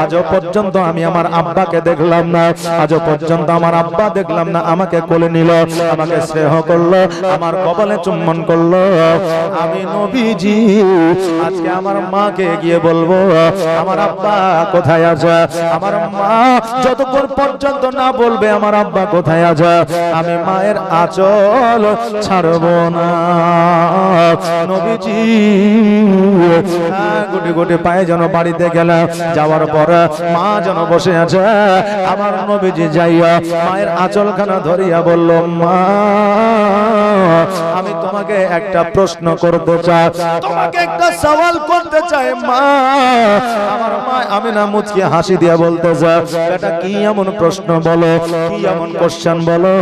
আজও পর্যন্ত আমি আমার আব্বাকে দেখলাম না, আজও পর্যন্ত আমার আব্বা দেখলাম না আমাকে কোলে নিল, আমাকে স্নেহ করলো, আমার কপালে চুম্বন করলো। আমি নবীজি আজকে আমার মাকে গিয়ে বলবো আমার আব্বা কোথায় আছে? আমার মা যতক্ষণ পর্যন্ত না বলবে আমার আব্বা কোথায় আছে, আমি মায়ের আঁচল ছাড়বো না। নবীজি গুটি গুটি পায়ে যেন বাড়িতে গেলাম, যাওয়ার পরে মা যেন বসে আছে, আমার নবীজি যাইয়া মায়ের আঁচলখানা ধরিয়া বলল, মা আমি তোমাকে একটা প্রশ্ন করতে চাই, তোমাকে একটা সওয়াল করতে চাই মা। আমার মা আমিনা মুচকি হাসি দিয়ে বলতে যায়, বেটা কি এমন প্রশ্ন বলো, কি এমন কোশ্চেন বলো,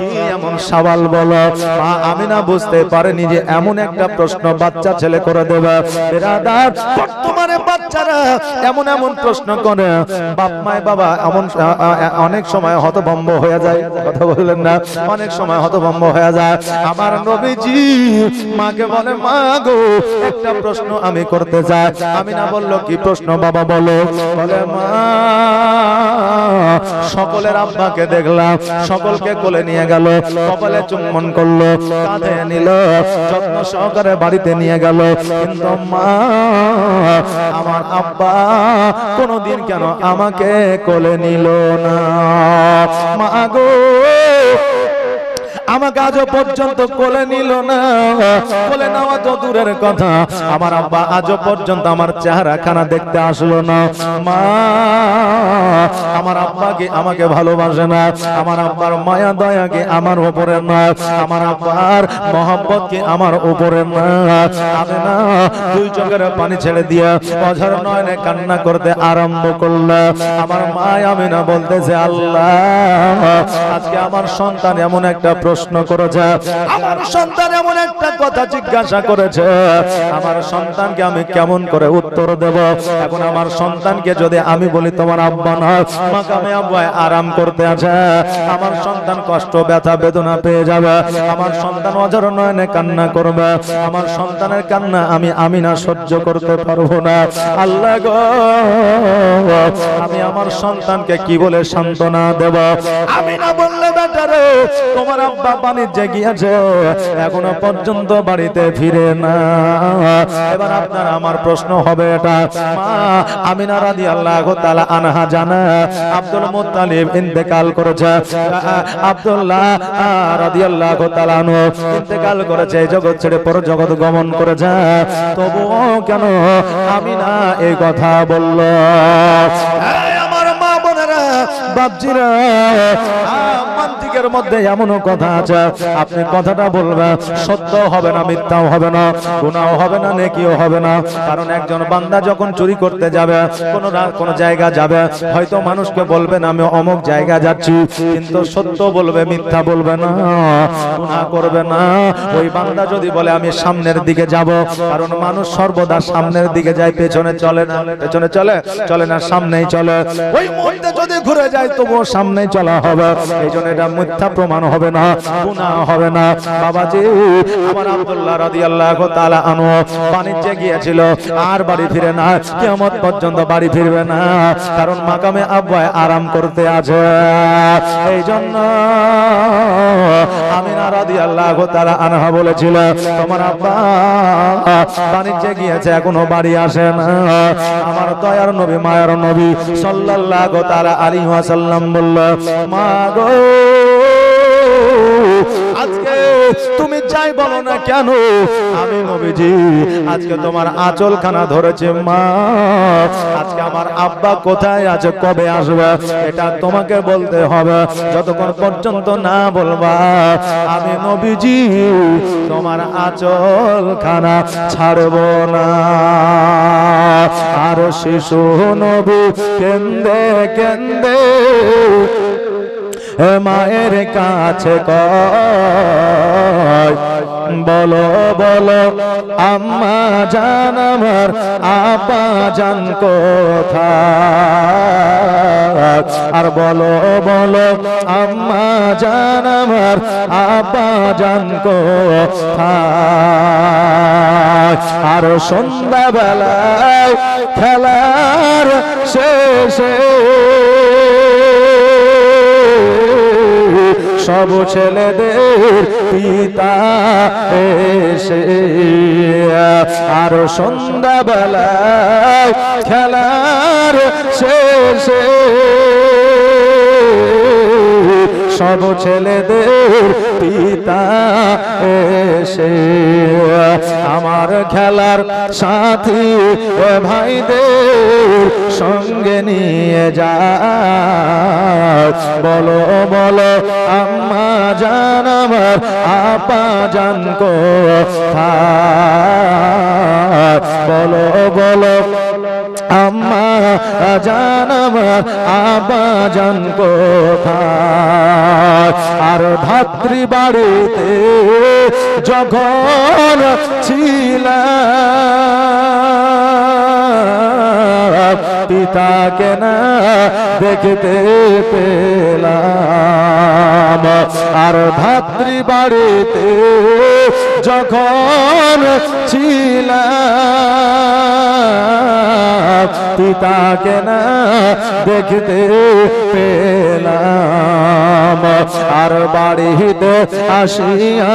কি এমন সওয়াল বলো। মা আমিনা বুঝতে পারেনি যে এমন একটা প্রশ্ন বাচ্চা ছেলে করে দেবে। বেরাদার, বর্তমানে বাচ্চারা এমন এমন প্রশ্ন করে বাপ মায় বাবা এমন অনেক সময় হতভম্ব হয়ে যায়, কথা বললেন না, অনেক সময় হতভম্ব হয়ে যায়। আমার নবীজি মাকে বলে, মা গো একটা প্রশ্ন আমি করতে চাই। আমিনা বলল, কি প্রশ্ন বাবা বলো? বলে, মা সকলের আব্বাকে দেখলাম, সকলকে কোলে নিয়ে গেল, কপালে চুম্বন করলো, কাঁধে নিল, যত্ন সহকারে বাড়িতে নিয়ে গেল, কিন্তু মা আমার আব্বা কোনদিন কেন আমাকে কোলে নিল না? মা গো আমাকে আজও পর্যন্ত কোলে নিল না। কোলে নেওয়া তো দূরের কথা, আমার আব্বা আজও পর্যন্ত আমার চেহারা খানা দেখতে আসলো না। মা আমার আব্বাকে আমাকে ভালোবাসে না, আমার আব্বার মায়া দয়াকে আমার উপরে না, আমার আব্বার মহব্বত কি আমার উপরে না। আমি না 2 চোখের পানি ছেড়ে দিয়ে অঝর নয়নে কান্না করতে আরম্ভ করলো। আমার মা আমি না বলতেছে, আল্লাহ আজকে আমার সন্তান এমন একটা প্রশ্ন প্রশ্ন করেছে, আমার সন্তান এমন একটা কথা জিজ্ঞাসা করেছে, আমার সন্তানকে আমি কেমন করে উত্তর দেব? এখন আমার সন্তানকে যদি আমি বলি তোমার আব্বা না, মাকামে আব্বায় আরাম করতে আছে, আমার সন্তান কষ্ট ব্যথা বেদনা পেয়ে যাবে, আমার সন্তান অঝর নয়নে কান্না করবে, আমার সন্তানের কান্না আমি না সহ্য করতে পারবো না। আল্লাহ গো, আমি আমার সন্তানকে কি বলে সান্ত্বনা দেব? আমি না বললে বেটারে তোমার আব্বা বাণিজ্যে গিয়েছে, এখনো পর্যন্ত বাড়িতে ফিরে না। এবার আপনার আমার প্রশ্ন হবে এটা, মা আমিনা রাদিয়াল্লাহু তাআলা আনহা জানা আব্দুল মুত্তালিব ইন্তেকাল করেছে, আব্দুল্লাহ রাদিয়াল্লাহু তাআলা আনহু ইন্তেকাল করেছে, জগৎ ছেড়ে পর জগৎ গমন করেছে, তবুও কেন আমিনা এই কথা বলল? আমার মা বোনেরা বাপজিরা, মান্তিকের মধ্যে এমনও কথা আছে, আপনি কথাটা বলবেন, সত্য হবে না, মিথ্যাও হবে না, গুনাহও হবে না, নেকিও হবে না। কারণ একজন বান্দা যখন চুরি করতে যাবে, কোন জায়গা যাবে, হয়তো মানুষকে বলবেন আমি অমুক জায়গা যাচ্ছি, কিন্তু সত্য বলবে, মিথ্যা বলবে না, গুনাহ করবে না। ওই বান্দা যদি বলে আমি সামনের দিকে যাব, কারণ মানুষ সর্বদা সামনের দিকে যায়, পেছনে চলে না, পেছনে চলে না, সামনেই চলে। ওই মুহূর্তে যদি ঘুরে যায় তবুও সামনেই চলা হবে, এই জন্য এটা মিথ্যা প্রমাণ হবে না, গুনাহ হবে না। বাবাজি আমার আব্দুল্লাহ রাদিয়াল্লাহু তাআলা আনহু বাণিজ্যে গিয়েছিল, আর বাড়ি ফিরে না, কিয়ামত পর্যন্ত বাড়ি ফিরবে না, কারণ মাকামে আব্বায় আরাম করতে আছে। এই জন্য আমিনা রাদিয়াল্লাহু তাআলা আনহা বলেছিল, তোমার আব্বা বাণিজ্যে গিয়েছে, এখনো বাড়ি আসে না। আমার দয়ার নবী মায়ার নবী সাল্লাল্লাহু তাআলা আলাইহি ওয়াসাল্লাম বলল, মা গো আজকে তুমি যাই বলো না কেন, আমি নবীজি আজকে তোমার আঁচলখানা ধরেছে, মা আজকে আমার আব্বা কোথায় আছে, কবে আসবে, এটা তোমাকে বলতে হবে। যতক্ষণ পর্যন্ত না বলবা আমি নবীজি তোমার আঁচলখানা ছাড়ব না। আর শিশু নবী কেন্দে কেন্দে মায়ের কাছে কয়, বলো বলো আম্মা জান আমার আব্বা জান কোথায়? আর বলো বলো আম্মা জান আমার আব্বা জান কোথায়? আর সন্ধ্যাবেলায় খেলার শেষে সব ছেলেদের পিতা এসে, আর সন্ধ্যাবেলায় খেলার শেষে সব ছেলেদের পিতা এসে আমার খেলার সাথী ভাইদের সঙ্গে নিয়ে যায়। বলো বলো আম্মা জান আমার আপা জান কোথায়? বলো বলো আম্মা জান আমার আপা জান কোথায়? আর ধাত্রী বাড়িতে যখন ছিলাম পিতাকে না দেখতে পেলাম। আর ধাত্রী বাড়িতে যখন ছিলাম পিতাকে না দেখতে পেলাম। আর বাড়িতে আসিয়া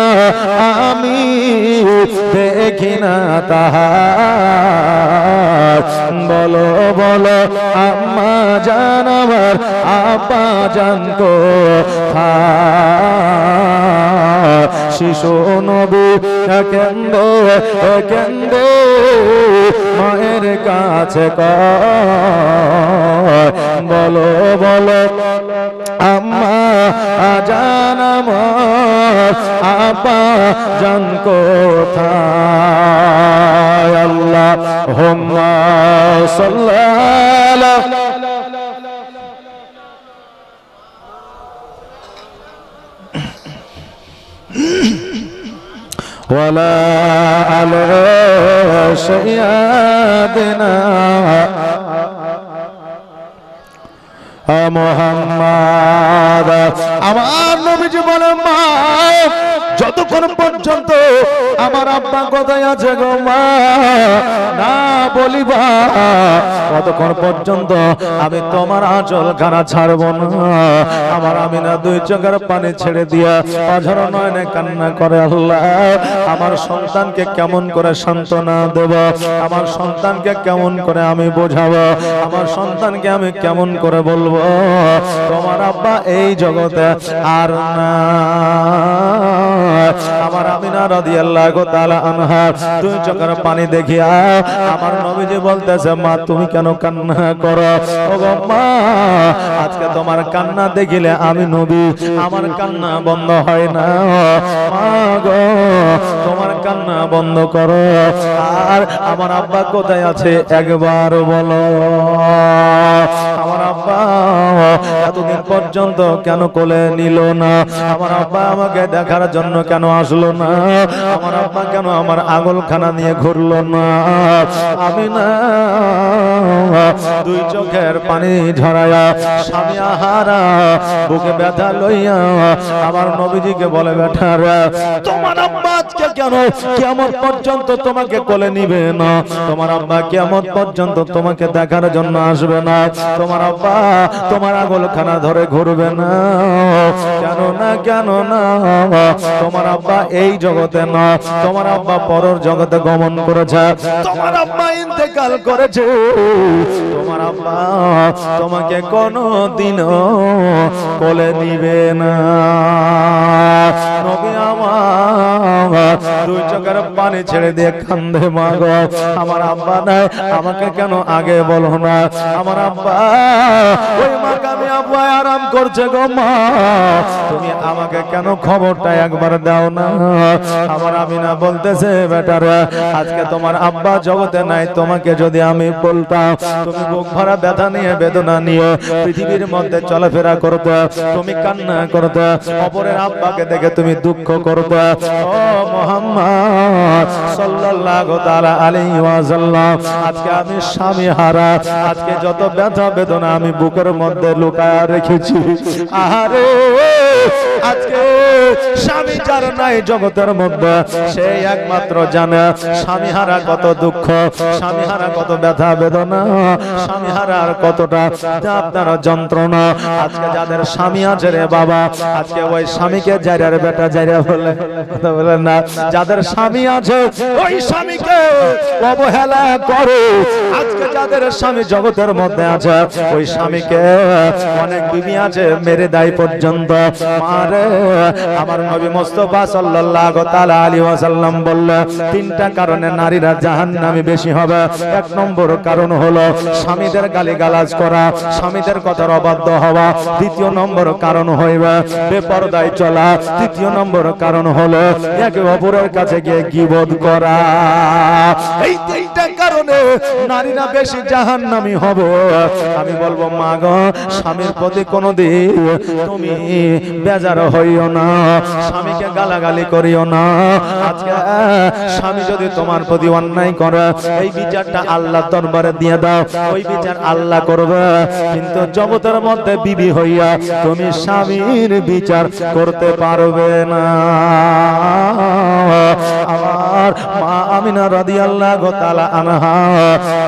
আমি দেখি না তাহার। বলো বলো আম্মা জান আমার আপা জান কোথায়? শিশু নবী কেন্দে কেন্দে মায়ের কাছে কয়, বলো বলো আম্মা জান আমার আপা জান কোথায়? আল্লাহুম্মা সাল্লাল্লাহু ওয়ালা আলা সাইয়্যিদিনা মুহাম্মদ। আমার নবীজি বলেন, মা যতক্ষণ পর্যন্ত আমার আব্বা কোথায় আছে গো মা না বলিবা, ততক্ষণ পর্যন্ত আমি তোমার আঁচল খানা ছাড়বো না। আমার আমিনা দুই চোখের পানি ছেড়ে দিয়া অঝর নয়নে কান্না করে, আল্লাহ আমার সন্তানকে কেমন করে সান্ত্বনা দেব, আমার সন্তানকে কেমন করে আমি বোঝাবো, আমার সন্তানকে আমি কেমন করে বলবো তোমার আব্বা এই জগতে আর না। আমার আমিনা রাদিয়াল্লাহু তাআলা আনহা দুই চোখের পানি দেখিয়া আমার নবীজি বলতেছে, মা তুমি কেন কান্না করো? ও গো মা, আজকে তোমার কান্না দেখিলে আমি নবী আমার কান্না বন্ধ হয় না। মা গো তোমার কান্না বন্ধ করো। আর আমার আব্বা কোথায় আছে একবার বলো। আমার আব্বা এতদিন পর্যন্ত কেন কোলে নিল না? আমার আব্বা আমাকে দেখার জন্য কেন আসলো না? আমার আব্বা কেন আমার আঙুলখানা নিয়ে ঘুরলো না? আমি না দুই চোখের পানি ঝরায়া স্বামী হারা বুকে ব্যথা লইয়া আমার নবীজিকে বলে, বেটার তোমার আব্বা আজকে কেন কিয়ামত পর্যন্ত তোমাকে কোলে নিবে না? তোমার আব্বা কিয়ামত পর্যন্ত তোমাকে দেখার জন্য আসবে না? তোমার আব্বা তোমার আঙুলখানা ধরে ঘুরবে না? কেন না, কেন না? তোমার আব্বা এই জগতে না, তোমার আব্বা পরের জগতে গমন করেছে, তোমার আব্বা ইন্তেকাল করেছে। তোমার আব্বা তোমাকে কোনদিনও কোলে নিবে না। নবী আমার দুই চোখের পানি ছেড়ে দিয়ে কান্দে, মা গো আমার আব্বা নাই, আমাকে কেন আগে বলো না? আমার আব্বা ওই মাকামে আব্বা আরাম করছে গো মা, তুমি আমাকে কেন খবরটা একবার দাও না? আমার আমিনা বলতেছে, বেটারা আজকে তোমার আব্বা জগতে নাই, তোমাকে যদি আমি বলতাম তুমি বুক ভরা ব্যথা নিয়ে বেদনা নিয়ে পৃথিবীর মধ্যে চলাফেরা করতে, তুমি কান্না করতে, অপরের আব্বাকে দেখে তুমি দুঃখ করতে। ও মুহাম্মদ সাল্লাল্লাহু তাআলা আলাইহি ওয়াসাল্লাম, আজকে আমি স্বামী হারা, আজকে যত ব্যথা বেদনা আমি বুকের মধ্যে লুকায়া রেখেছি, আরে আজকে স্বামী যার নাই জগতের মধ্যে সেই একমাত্র জানে স্বামী হারা কত দুঃখ, স্বামী হারা কত ব্যথা বেদনা, স্বামী হারার কতটা আপনার যন্ত্রণা। আজকে যাদের স্বামী আছে রে বাবা, আজকে ওই স্বামীকে জাইরার বেটা জাইরা বলে, কথা বলেন না, যাদের স্বামী আছে ওই স্বামীকে অবহেলা করে। আজকে যাদের স্বামী জগতের মধ্যে আছে ওই স্বামীকে অনেক বিবি আছে মেরে দেয় পর্যন্ত। মারে আমার নবী মুস্তাফা সাল্লাল্লাহু তাআলা আলাইহি ওয়াসাল্লাম বললেন, তিনটা কারণে নারীরা জাহান্নামী বেশি হবে। এক নম্বর কারণ হলো স্বামীদের গালিগালাজ করা, স্বামীদের কথার অবাধ্য হওয়া। দ্বিতীয় নম্বর কারণ হইবে বেপরদায় চলা। তৃতীয় নম্বর কারণ হলো একে অপরের কাছে গিয়ে গীবত করা। এই তিনটা কারণে নারীরা বেশি জাহান্নামী হবে। আমি বলবো মা গো, স্বামীর প্রতি কোনোদিন তুমি বেজার হইও না, স্বামীকে গালাগালি করিও না। আজকে স্বামী যদি তোমার প্রতি অন্যায় করে, এই বিচারটা আল্লাহর দরবারে দিয়ে দাও, ওই বিচার আল্লাহ করবে। কিন্তু জগতের মধ্যে বিবি হইয়া তুমি স্বামীর বিচার করতে পারবে না। আমার মা আমিনা রাদিয়াল্লাহু তাআলা আনহা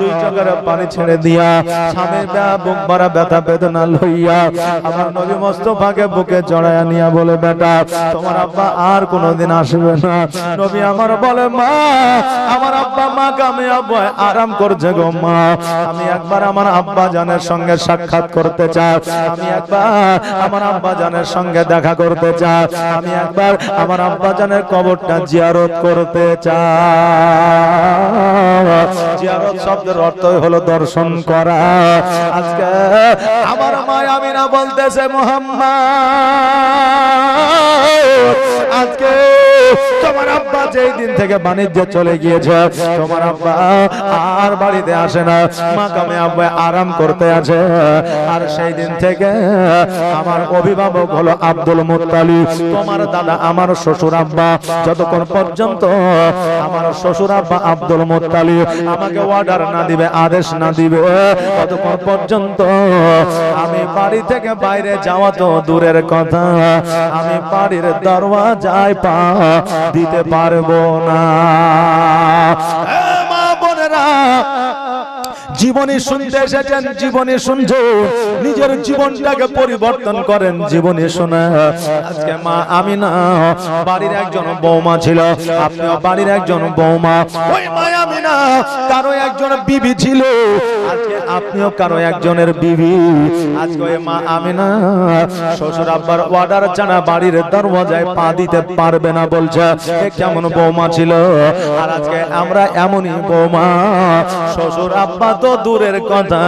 দুই চোখের পানি ছেড়ে দিয়া স্বামীর বুক ভরা ব্যথা বেদনা লইয়া আমার নবী মুস্তাফাকে বুকে জড়ায়া নিয়া বলে, বেটা তোমার আব্বা আর কোনোদিন আসবে না। নবী আমার বলে, মা আমার আব্বা মা কামে আব্বা আরাম করছে গো মা, আমি একবার আমার আব্বা জানের সঙ্গে সাক্ষাৎ করতে চাই, আমি একবার আমার আব্বা জানের সঙ্গে দেখা করতে চাই, আমি একবার আমার আব্বা জানের কবরটা জিয়ারত করতে চাই। জিয়ারত শব্দের অর্থ হলো দর্শন করা। আজকে আমার মা আমিনা বলতেছে, মুহাম্মদ আজকে তোমার আব্বা আব্বা যেই দিন থেকে বাণিজ্যে চলে গিয়েছে তোমার আব্বা আর বাড়িতে আসে না, মাকামে আব্বা আরাম করতে আছে। আর সেই দিন থেকে আমার অভিভাবক হলো আব্দুল মুত্তালিব, তোমার দাদা আমার শ্বশুর আব্বা, যতক্ষণ পর্যন্ত আমার শ্বশুর আব্বা আব্দুল মুত্তালিব আমাকে অর্ডার না দিবে, আদেশ না দিবে, ততক্ষণ পর্যন্ত আমি বাড়ি থেকে বাইরে যাওয়া তো দূরের কথা, আমি বাড়ির দরওয়াজায় পা দিতে পারবো না। মা বোনেরা, জীবনী শুনতে এসেছেন, জীবনী শুনছো, নিজের জীবনটাকে পরিবর্তন করেন জীবনী শুনে। আজকে মা আমিনা বাড়ির একজন বৌমা ছিল, আপনিও বাড়ির একজন বৌমা। ওই মা আমিনা কারো একজন বিবি ছিল, আজকে আপনিও কারো একজনের বিবি। আজকে ওই মা আমিনা শ্বশুর আব্বার অর্ডার ছাড়া বাড়ির দরওয়াজায় পা দিতে পারবে না বলছে। কেমন বৌমা ছিল। আর আজকে আমরা এমনই বৌমা, শ্বশুর আব্বা তো দূরের কথা,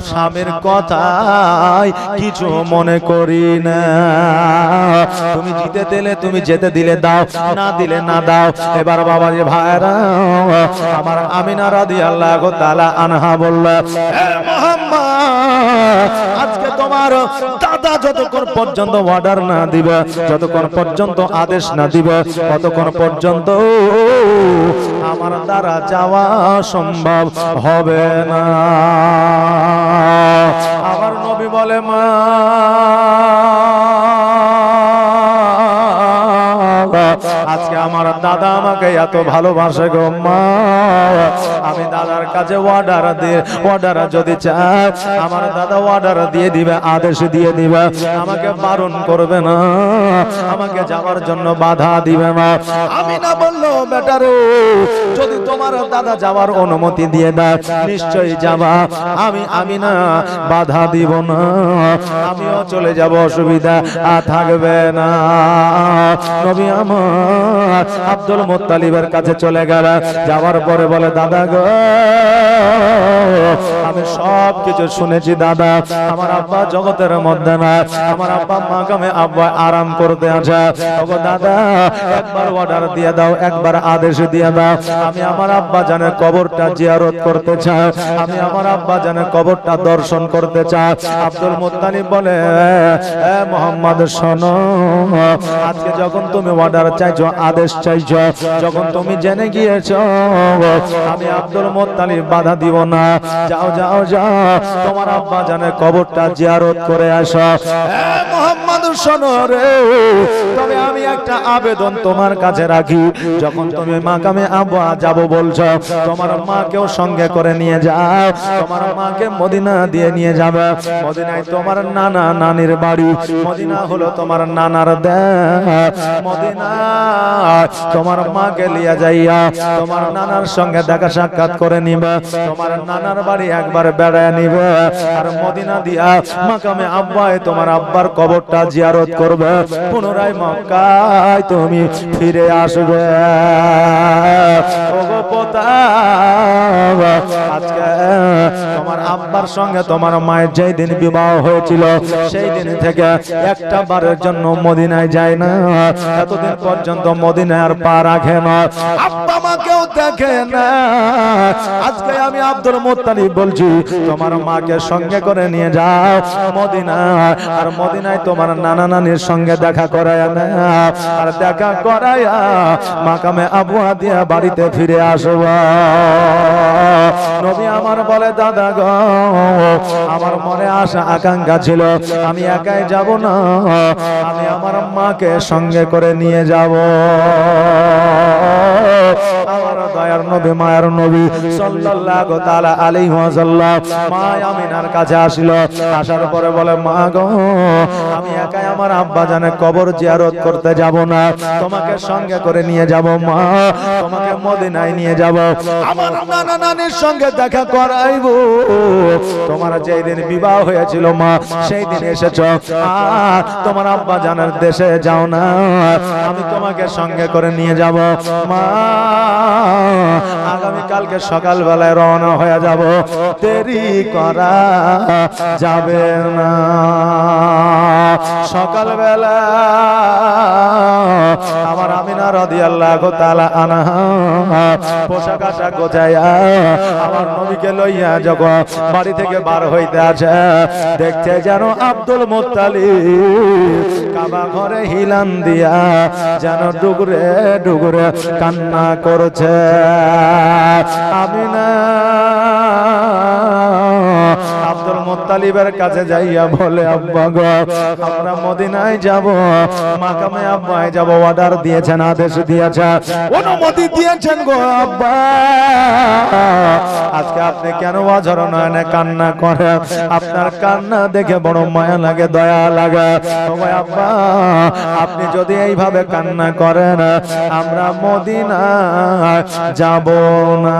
স্বামীর কথাই কিছু মনে করি না। তুমি জিতে দিলে তুমি যেতে দিলে দাও, না দিলে না দাও। এবার বাবা যে ভাইরা আমার আমিনা রাদিয়াল্লাহু তাআলা আনহা বলল, হে মুহাম্মদ, আজকে তোমার দাদা যতক্ষণ পর্যন্ত অর্ডার না দিবে, যতক্ষণ পর্যন্ত আদেশ না দিবে, ততক্ষণ পর্যন্ত আমার দ্বারা যাওয়া সম্ভব হবে না। আমার নবী বলে, মা আজকে আমার দাদা আমাকে এত ভালোবাসে গো মা, আমি দাদার কাছে অর্ডার যদি চাই, আমার দাদা অর্ডার দিয়ে দিবে, আদেশ দিয়ে দিবে, আমাকে বারণ করবে না, আমাকে যাওয়ার জন্য বাধা দিবে না। আমি না বললো, বেটারে যদি তোমার দাদা যাওয়ার অনুমতি দিয়ে দেয় নিশ্চয়ই যাবা, আমি না বাধা দিব না, আমিও চলে যাব, অসুবিধা থাকবে না। নবী আমার আব্দুল মুত্তালিবের কাছে চলে গেল, যাওয়ার পরে বলে, দাদা গো আমি সব কিছু শুনেছি দাদা, আমার আব্বা জগতের মধ্যে না, আমার আব্বা মাকামে আব্বা আরাম করতে আছে। ওগো দাদা, একবার অর্ডার দিয়ে দাও, একবার আদেশ দিয়ে দাও, আমি আমার আব্বা জানের কবরটা জিয়ারত করতে চাই, আমি আমার আব্বা জানের কবরটা দর্শন করতে চাই। আব্দুল মুত্তালিব বলে, এ মুহাম্মদ শোনো, আজকে যখন তুমি অর্ডার চাইছো, আদেশ চাইছো, যখন তুমি জেনে গিয়েছো আমি আব্দুল মুত্তালিব বাধা দিব না, যাও যাও যাও, তোমার আব্বা জানের কবরটা জিয়ারত করে আসো। এ মুহাম্মদ শোনো রে, তবে আমি একটা আবেদন তোমার কাছে রাখি, যখন তুমি মাকামে আব্বা যাব বলছো, তোমার মাকেও সঙ্গে করে নিয়ে যাও, তোমার মাকে মদিনা দিয়ে নিয়ে যাবে। মদিনায় তোমার নানা নানির বাড়ি, মদিনা হলো তোমার নানার দেশ, মদিনা তোমার মাকে লিয়ে যাইয়া তোমার নানার সঙ্গে দেখা সাক্ষাৎ করে নিবে, তোমার নানার বাড়ি একবার বেড়ায় নিবে, আর মদিনা দিয়া মাকামে আব্বায় তোমার আব্বার কবরটা জিয়ারত করবে, পুনরায় মক্কায় তুমি ফিরে আসবে। ওগো পোতা, আজকে তোমার আব্বার সঙ্গে তোমার মায়ের যেই দিন বিবাহ হয়েছিল, সেই দিন থেকে একটা বারের জন্য মদিনায় যায় না, এতদিন পর্যন্ত মদিনায় আর পা রাখে না, আব্বা মাকেও দেখে না। আজকে আমি আব্দুল মুত্তালিব বলছি, তোমার মাকে সঙ্গে করে নিয়ে যাও মদিনা, আর মদিনায় তোমার নানা নানির সঙ্গে দেখা করায় না, আর দেখা করায়া মাকামে আবুয়া দিয়া বাড়িতে ফিরে আসবা। নবী আমার বলে, দাদা গো আমার মনে আশা আকাঙ্ক্ষা ছিল আমি একাই যাব না, আমি আমার মাকে সঙ্গে করে নিয়ে যাব। আমার দয়ার নবী মায়ের নবী সাল্লাল্লাহু তাআলা আলাইহি ওয়াসাল্লাম মা আমিনার কাছে আসিল, আসার পরে বলে, মা গো আমি একাই আমার আব্বা জানের কবর জিয়ারত করতে যাব না, তোমাকে সঙ্গে করে নিয়ে যাব মা, তোমাকে মদিনায় নিয়ে যাব, আমার নানা নানির সঙ্গে দেখা করাইব, তোমার যেই দিন বিবাহ হয়েছিল মা সেই দিন এসেছো, আর তোমার আব্বা জানের দেশে যাও না, আমি তোমাকে সঙ্গে করে নিয়ে যাব মা, আগামী কালকে সকাল বেলায় রওনা হয়ে যাব, দেরি করা যাবে না। সকাল বেলা আমার আমিনা রাদিয়াল্লাহু তাআলা আনহা পোশাক আশাক গোছায়া আমার নবীকে লইয়া যখন বাড়ি থেকে বার হইতে আসে, দেখতে যেন আব্দুল মুত্তালিব কাবা ঘরে হিলান দিয়া যেন ডুগরে ডুগরে কান্না করছে। আমিনা আব্দুল মুত্তালিবের কাছে যাইয়া বলে, আব্বা গো আমরা মদিনায় যাব, মাকামে আব্বায় যাব, অর্ডার দিয়েছেন, আদেশ দিয়েছেন, অনুমতি দিয়েছেন গো আব্বা। আজকে আপনি কেন অঝর নয়নে কান্না করে? আপনার কান্না দেখে বড় মায়া লাগে, দয়া লাগে। ওগো আব্বা, আপনি যদি এইভাবে কান্না করেন আমরা মদিনায় যাব না।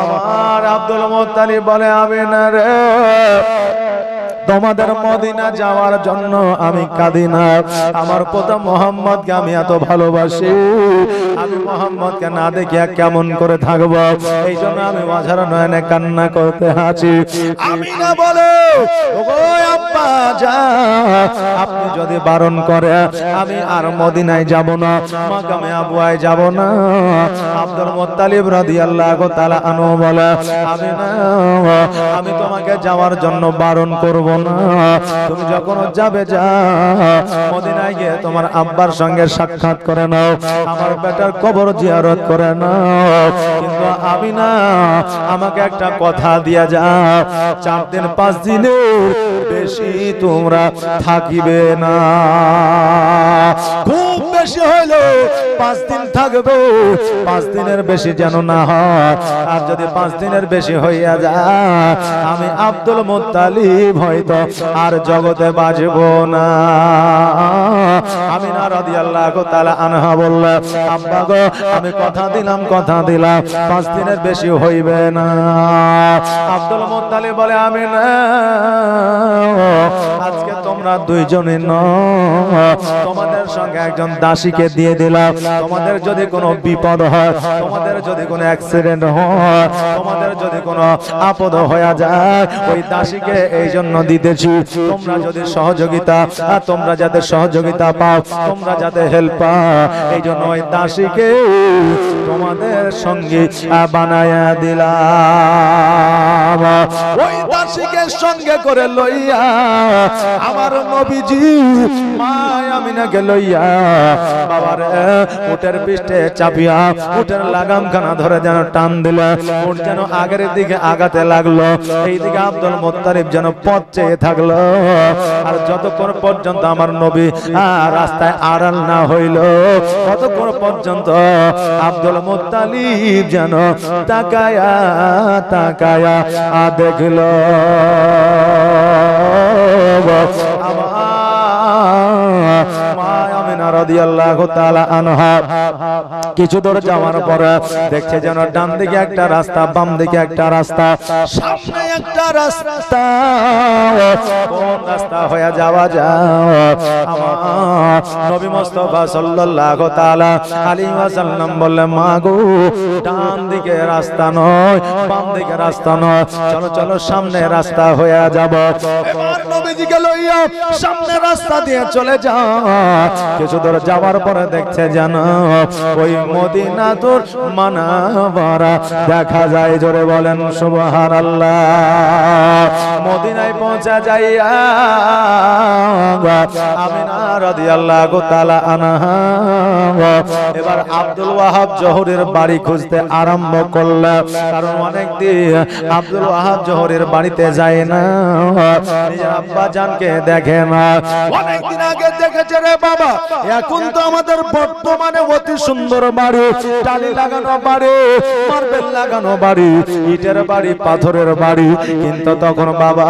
আমার আব্দুল মুত্তালিব বলে, আমিনা রে তোমাদের মদিনা যাওয়ার জন্য আমি কাঁদি না, আমার পোতা মোহাম্মদকে আমি এত ভালোবাসি, আমি মোহাম্মদকে না দেখিয়া কেমন করে থাকবো, এই জন্য আমি মাঝার নয়নে কান্না করতে আছি। আমিনা বলে, ওগো আব্বা যা, আপনি যদি বারণ করে আমি আর মদিনায় যাব না, মাকামে আবওয়ায় যাব না। আব্দুল মুত্তালিব রাদিয়াল্লাহু তাআলা আনহু বলে, আমিনা আমি তোমাকে যাওয়ার জন্য বারণ করব না, তুমি যখন যাবে যা, মদিনায় গিয়ে তোমার আব্বার সঙ্গে সাক্ষাৎ করে নাও, আমার বেটার কবর জিয়ারত করে নাও। কিন্তু আমিনা আমাকে একটা কথা দিয়া যাও, 4 দিন 5 দিনের বেশি তোমরা থাকিবে না, খুব বেশি হইলো 5 দিন থাকবে, 5 দিনের বেশি যেন না হয়। আর যদি 5 দিনের বেশি হইয়া যায় আমি আব্দুল মুত্তালিব হয়তো আর জগতে বাঁচব না। আমিনা রাদিয়াল্লাহু তাআলা আনহা বললেন, আব্বা গো আমি কথা দিলাম 5 দিনের বেশি হইবে না। আব্দুল মুত্তালিব বলে, আমিনা আজকে তোমরা দুইজনে নও, তোমাদের সঙ্গে একজন দাসীকে দিয়ে দিলাম, তোমাদের যদি কোনো বিপদ হয়, তোমাদের যদি কোনো অ্যাক্সিডেন্ট হয়, তোমাদের যদি কোনো আপদ হয়ে যায়, ওই দাসীকে এই জন্য দিতেছি তোমরা যদি সহযোগিতা, তোমরা যাতে সহযোগিতা পাও, তোমরা যাতে হেল্প পাও, এই জন্য ওই দাসীকে তোমাদের সঙ্গে বানায়া দিলাম। ওই দাসীকে সঙ্গে করে লইয়া আমার নবীজি মা আমিনাকে লইয়া বাবার উটের পৃষ্ঠে চাপিয়া উটের লাগামখানা ধরে যেন টান দিল, উট যেন আগের দিকে আগাতে লাগলো, এইদিকে আব্দুল মুত্তালিব যেন পথ চেয়ে থাকলো। আর যতক্ষণ পর্যন্ত আমার নবী রাস্তায় আড়াল না হইল, ততক্ষণ পর্যন্ত আব্দুল মুত্তালিব যেন তাকায়া তাকায়া দেখলো। রাদিয়াল্লাহু তাআলা আনহা কিছু দূর যাওয়ার পরে দেখছে যেন ডান দিকে একটা রাস্তা, বাম দিকে একটা রাস্তা, সামনে একটা রাস্তা, কোন রাস্তা হয়ে যাওয়া যায়? আমার নবী মুস্তাফা সাল্লাল্লাহু তাআলা আলাইহি ওয়াসাল্লাম বললেন, মা গো ডান দিকে রাস্তা নয়, বাম দিকে রাস্তা নয়, চলো চলো সামনে রাস্তা হয়ে যাব। এবার নবীজিকে লইয়া সামনে রাস্তা দিয়ে চলে যাও। কিছু দূর যাওয়ার পরে দেখছে যেন ওই মদিনাতুর মানাওয়ারা দেখা যায়। জোরে বলেন সুবহানাল্লাহ। মদিনায় পৌঁছা যাইয়া আমিনা রাদিয়াল্লাহু তাআলা আনহা এবার আব্দুল ওয়াহাব জোহরের বাড়ি খুঁজতে আরম্ভ করলেন, কারণ অনেক দিন আব্দুল ওয়াহাব জোহরের বাড়িতে যায় না, নিজের আব্বা জানকে দেখে না। অনেকদিন আগে দেখেছে রে বাবা, এখন তো আমাদের বর্তমানে অতি সুন্দর বাড়ি, টালি লাগানো বাড়ি, মার্বেল লাগানো বাড়ি, ইটের বাড়ি, পাথরের বাড়ি, কিন্তু তখন বাবা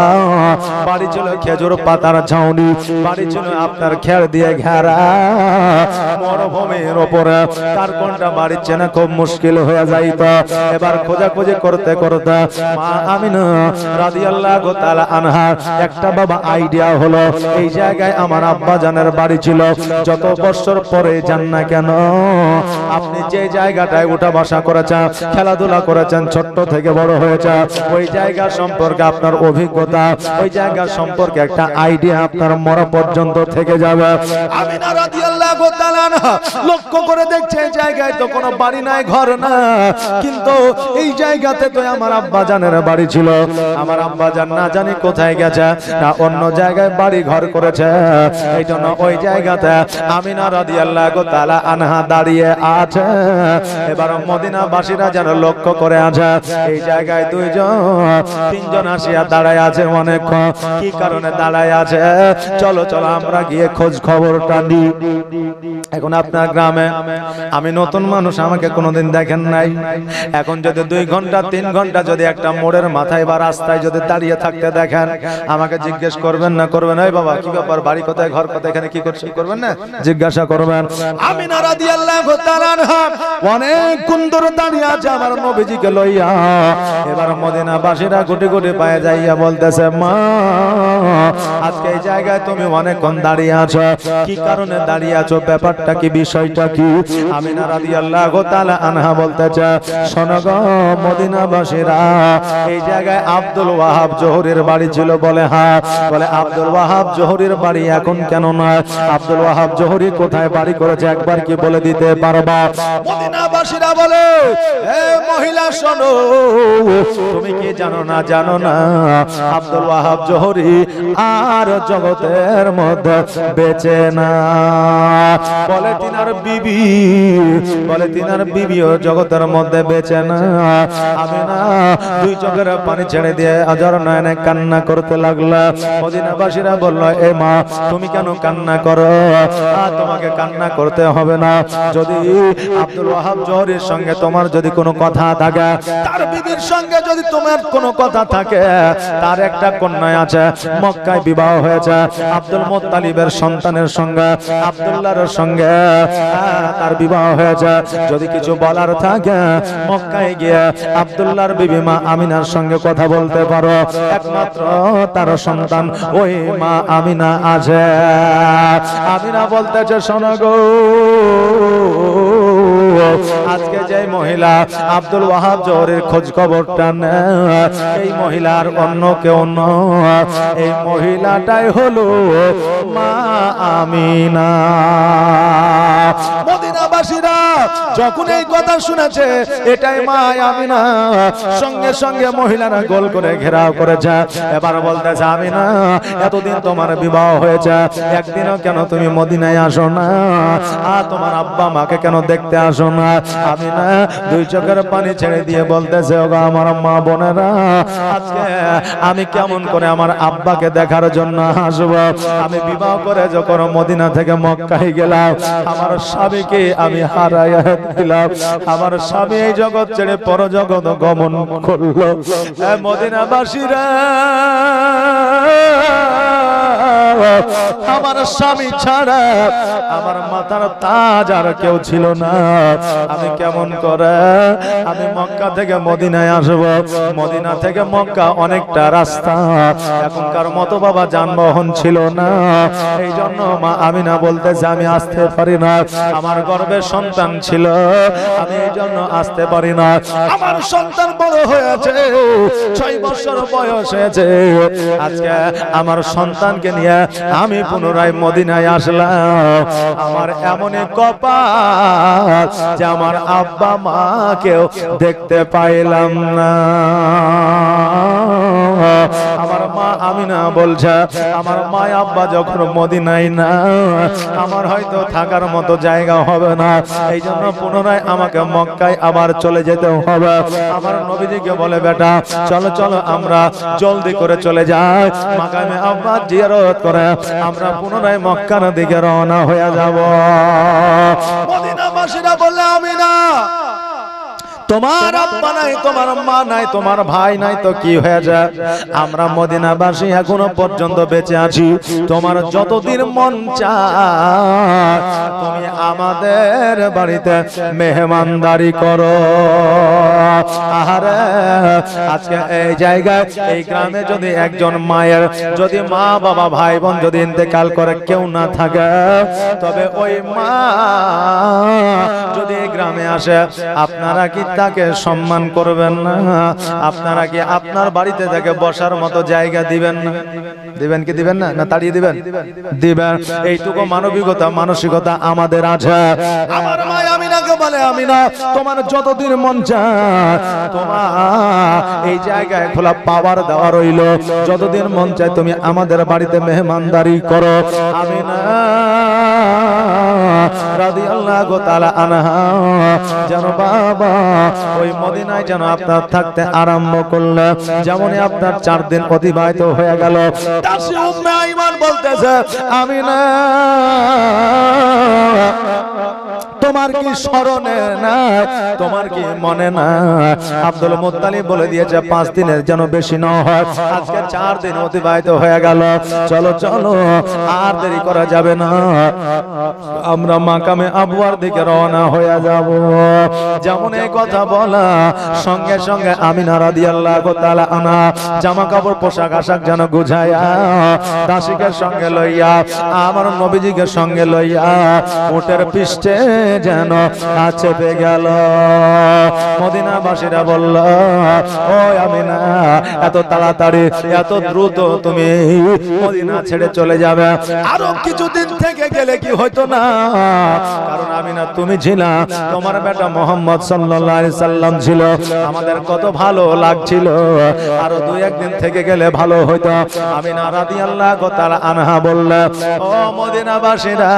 বাড়ি ছিল খেজুর পাতার ছাউনি, বাড়ি ছিল আপনার খেড় দিয়ে ঘেরা মরুভূমির উপরে, তার কোনটা বাড়ি চেনা খুব মুশকিল হয়ে যাইত। এবার খোঁজাখুঁজি করতে করতে মা আমিনা রাদিয়াল্লাহু তাআলা আনহা একটা বাবা আইডিয়া হলো, এই জায়গায় আমার আব্বা জানের বাড়ি ছিল, যত বছর পরে যান না কেন, আপনি যে জায়গাটায় উঠা বসা করেছেন, খেলাধুলা করেছেন, ছোট্ট থেকে বড় হয়েছে, ওই জায়গা সম্পর্কে আপনার অভিজ্ঞতা, ওই জায়গা সম্পর্কে একটা আইডিয়া আপনার মরা পর্যন্ত থেকে যাবে। আমিনা রাদিয়াল্লাহু তাআলা আনহা লক্ষ্য করে দেখছে এই জায়গায় তো কোনো বাড়ি নাই, ঘর না, কিন্তু এই জায়গাতে তো আমার আব্বা জানের বাড়ি ছিল। আমার আব্বা জান না জানি কোথায় গেছে, না অন্য জায়গায় বাড়ি ঘর করেছে। এই জন্য ওই জায়গাতে আমিনা রাদিয়াল্লাহু তাআলা আনহা দাঁড়িয়ে আছে। এবার মদিনাবাসীরা যেন লক্ষ্য করে আছে এই জায়গায় তিনজন আসিয়া দাঁড়ায় আছে। অনেক কি কারণে দাঁড়ায় আছে, চলো চলো আমরা গিয়ে খোঁজ খবরটা নিই। এখন আপনার গ্রামে আমি নতুন মানুষ, আমাকে কোনোদিন দেখেন নাই। এখন যদি 2 ঘন্টা 3 ঘন্টা যদি একটা মোড়ের মাথায় বা রাস্তায় যদি দাঁড়িয়ে থাকতে দেখেন, আমাকে জিজ্ঞেস করবেন না? করবেন? এই বাবা কি ব্যাপার, বাড়ি কোথায়, ঘর কোথায়, এখানে কি করছিস? করবেন না? জিজ্ঞাসা করবেন। আমিনা রাদিয়াল্লাহু তাআলা আনহা অনেক সুন্দর দাঁড়িয়ে আছে আমার নবীজিকে লইয়া। এবার মদিনাবাসীরা গুটি গুটি পায়ে যাইয়া বলতেছে, মা আজকে এই জায়গায় তুমি অনেকক্ষণ দাঁড়িয়ে আছো, কি কারণে দাঁড়িয়ে আছো, ব্যাপারটা কি, বিষয়টা কি? আমিনা রাদিয়াল্লাহু তাআলা আনহা বলতেছে, শোনো গো মদিনাবাসীরা, এই জায়গায় আব্দুল ওয়াহাব জোহরীর বাড়ি ছিল। বলে হ্যাঁ। বলে আব্দুল ওয়াহাব জোহরীর বাড়ি এখন কেন নয়? আব্দুল ওয়াহাব জোহরী কোথায় বাড়ি করেছে একবার কি বলে দিতে পারবা? মদিনাবাসীরা বলে, এ মহিলা শোনো, তুমি কি জানো না? জানো না আব্দুল ওয়াহাব জোহরী আর জগতের মধ্যে বেঁচে না। বলে তিনার বিবি, বলে তিনার বিবিও জগতের মধ্যে বেঁচে না। আমি না 2 চোখের পানি ছেড়ে দিয়ে আজর নয়নে কান্না করতে লাগলা। মদিনাবাসীরা বলল, এ মা তুমি কেন কান্না করো? তোমাকে কান্না করতে হবে না। যদি আব্দুল ওয়াহাব জোহরীর সঙ্গে তোমার যদি কোনো কথা থাকে, তার বিবির সঙ্গে যদি তোমার কোনো কথা থাকে, তার একটা কন্যা আছে, মক্কায় বিবাহ হয়েছে আব্দুল মুত্তালিবের সন্তানের সঙ্গে, আব্দুল্লাহর সঙ্গে তার বিবাহ হয়েছে। যদি কিছু বলার থাকে মক্কায় গিয়ে আব্দুল্লাহর বিবি মা আমিনার সঙ্গে কথা বলতে পারো। একমাত্র তার সন্তান ওই মা আমিনা আছে। আমিনা বলতেছে, শোনো গো, আজকে যে মহিলা আব্দুল ওয়াহাব জোহরীর খোঁজ খবরটা নেয়, এই মহিলার অন্য কেউ নয়, এই মহিলাটাই হলো মা আমিনা। মদিনাবাসীরা যখন এই কথা শুনেছে এটাই মা আমিনা, সঙ্গে সঙ্গে মহিলারা গোল করে ঘেরাও করেছে। এবার বলতেছে, আমিনা এতদিন তোমার বিবাহ হয়েছে, একদিনও কেন তুমি মদিনায় আসো না? তোমার আব্বা মাকে কেন দেখতে আসো না? আমিনা 2 চোখের পানি ছেড়ে দিয়ে বলতেছে, ওগো আমার মা বোনেরা, আজকে আমি কেমন করে আমার আব্বাকে দেখার জন্য আসবো? আমি বিবাহ করে যখন মদিনা থেকে মক্কায় গেলাম, আমার স্বামীকে আমি হারাইয়া দিলাম। আমার স্বামী এই জগৎ ছেড়ে পরজগৎ গমন করলো। মদিনাবাসীরা, আমার স্বামী ছাড়া আমার মাথার তাজ আর কেউ ছিল না। আমি কেমন করে আমি মক্কা থেকে মদিনায় আসবো? মদিনা থেকে মক্কা অনেকটা রাস্তা, এখনকার মতো বাবা যানবাহন ছিল না। এই জন্য মা আমিনা বলতেছে, আমি আসতে পারি না। আমার গর্ভে সন্তান ছিল, আমি এই জন্য আসতে পারি না। আমার সন্তান বড় হয়েছে, 6 বছর বয়স হয়েছে। আজকে আমার সন্তানকে নিয়ে আমি পুনরায় মদিনায় আসলাম। আমার এমনই কপাল যে আমার আব্বা মাকেও দেখতে পাইলাম না। আমার মা আমিনা বলছে, আমার মা আব্বা যখন মদিনায় না, আমার হয়তো থাকার মতো জায়গা হবে না। এই জন্য পুনরায় আমাকে মক্কায় আবার চলে যেতে হবে। আমার নবীজিকে বলে, বেটা চলো চলো আমরা জলদি করে চলে যাই, মাকামে আব্বা জিয়ারত করে আমরা পুনরায় মক্কার দিকে রওনা হয়ে যাব। মদিনাবাসীরা বললে, আমিনা তোমার আব্বা নাই, তোমার মা নাই, তোমার ভাই নাই, তো কি হয়ে যায়? আমরা মদিনাবাসী এখনো পর্যন্ত বেঁচে আছি। তোমার যতদিন মন চায় তুমি আমাদের বাড়িতে মেহমানদারি করো। আহারে আজকে এই জায়গায় এই গ্রামে যদি একজন মায়ের যদি মা বাবা ভাই বোন যদি ইন্তেকাল করে কেউ না থাকে, তবে ওই মা যদি এই গ্রামে আসে আপনারা কি তাকে সম্মান করবেন না? আপনারা কি আপনার বাড়িতে তাকে বসার মতো জায়গা দিবেন না? দিবেন কি দিবেন না? না তাড়িয়ে দিবেন? দিবেন। এইটুকু মানবিকতা মানসিকতা আমাদের আছে। আমার মা আমিনাকে বলে, আমিনা তোমার যতদিন মন চায় তোমার এই জায়গায় খোলা পাওয়ার দেওয়া রইল, যতদিন মন চায় তুমি আমাদের বাড়িতে মেহমানদারি করো। আমিনা রাদিয়াল্লাহু তাআলা আনহা যেন বাবা ওই মদিনায় যেন আপনার থাকতে আরম্ভ করলে, যেমনই আপনার 4 দিন অতিবাহিত হয়ে গেল। দাসী উম্মে আইমান বলতেছে, আমিনা তোমার কি স্মরণে নাই, তোমার কি মনে নাই? আব্দুল মুত্তালিব বলে দিয়েছে 5 দিনের যেন বেশি না হয়। আজকে 4 দিন অতিবাহিত হয়ে গেল। চলো চলো আর দেরি করা যাবে না, আমরা মাকামে আবওয়ার দিকে রওনা হয়ে যাব। যেমন এই কথা বলা সঙ্গে সঙ্গে আমিনা রাদিয়াল্লাহু তাআলা আনহা জামা কাপড় পোশাক আশাক যেন গুছায়া দাসীকে সঙ্গে লইয়া আমার নবীজিকে সঙ্গে লইয়া উটের পৃষ্ঠে যেন চেপে গেল। মদিনাবাসীরা বলল, ও আমিনা এত তাড়াতাড়ি এত দ্রুত তুমি মদিনা ছেড়ে চলে যাবে? আরো কিছুদিন থেকে গেলে কি হতো না? কারণ আমিনা তুমি ছিলা, তোমার বেটা মুহাম্মদ সাল্লাল্লাহু আলাইহি সাল্লাম ছিল, আমাদের কত ভালো লাগছিল। আরো 2-1 দিন থেকে গেলে ভালো হতো। আমিনা রাদিয়াল্লাহু তাআলা আনহা বলল, ও মদিনাবাসীরা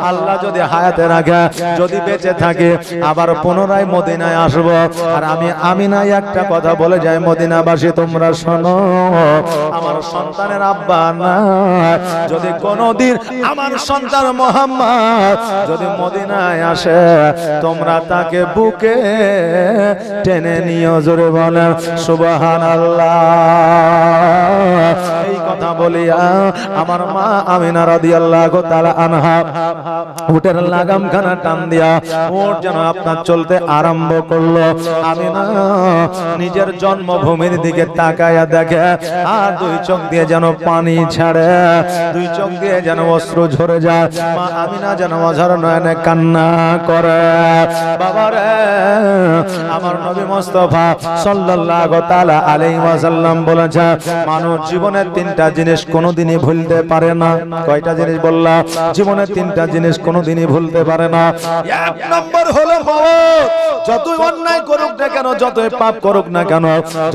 আল্লাহ যদি হায়াতে রাখে, যদি বেঁচে থাকে আবার পুনরায় মদিনায় আসব। আর আমি আমিনাই একটা কথা বলে যাই, মদিনাবাসী তোমরা শোনো, আমার সন্তানের আব্বা না, যদি কোনদিন আমার সন্তান মুহাম্মদ যদি মদিনায় আসে তোমরা তাকে বুকে টেনে নিও। জোরে বলেন সুবহানাল্লাহ। এই কথা বলিয়া আমার মা আমিনা রাদিয়াল্লাহু তাআলা আনহা উটের লাগামখানা টান দিয়া উট যেন আপনার চলতে আরম্ভ করলো। আমিনা নিজের জন্মভূমির দিকে তাকায়া দেখে আর 2 চোখ দিয়ে যেন পানি ছাড়ে, 2 চোখ দিয়ে যেন অশ্রু ঝরে যায়। মা আমিনা যেন অঝর নয়নে কান্না করে। বাবারে আমার নবী মুস্তাফা সাল্লাল্লাহু তাআলা আলাইহি ওয়াসাল্লাম বলেছে, মানুষ জীবনের 3টা জিনিস কোনোদিনই ভুলতে পারে না। কয়টা জিনিস বললাম? জীবনের 3টা জিনিস কোনোদিনই ভুলতে পারে না। 1 নম্বর হলো মওত। যতই অন্যায় করুক না কেন, যতই পাপ করুক না কেন,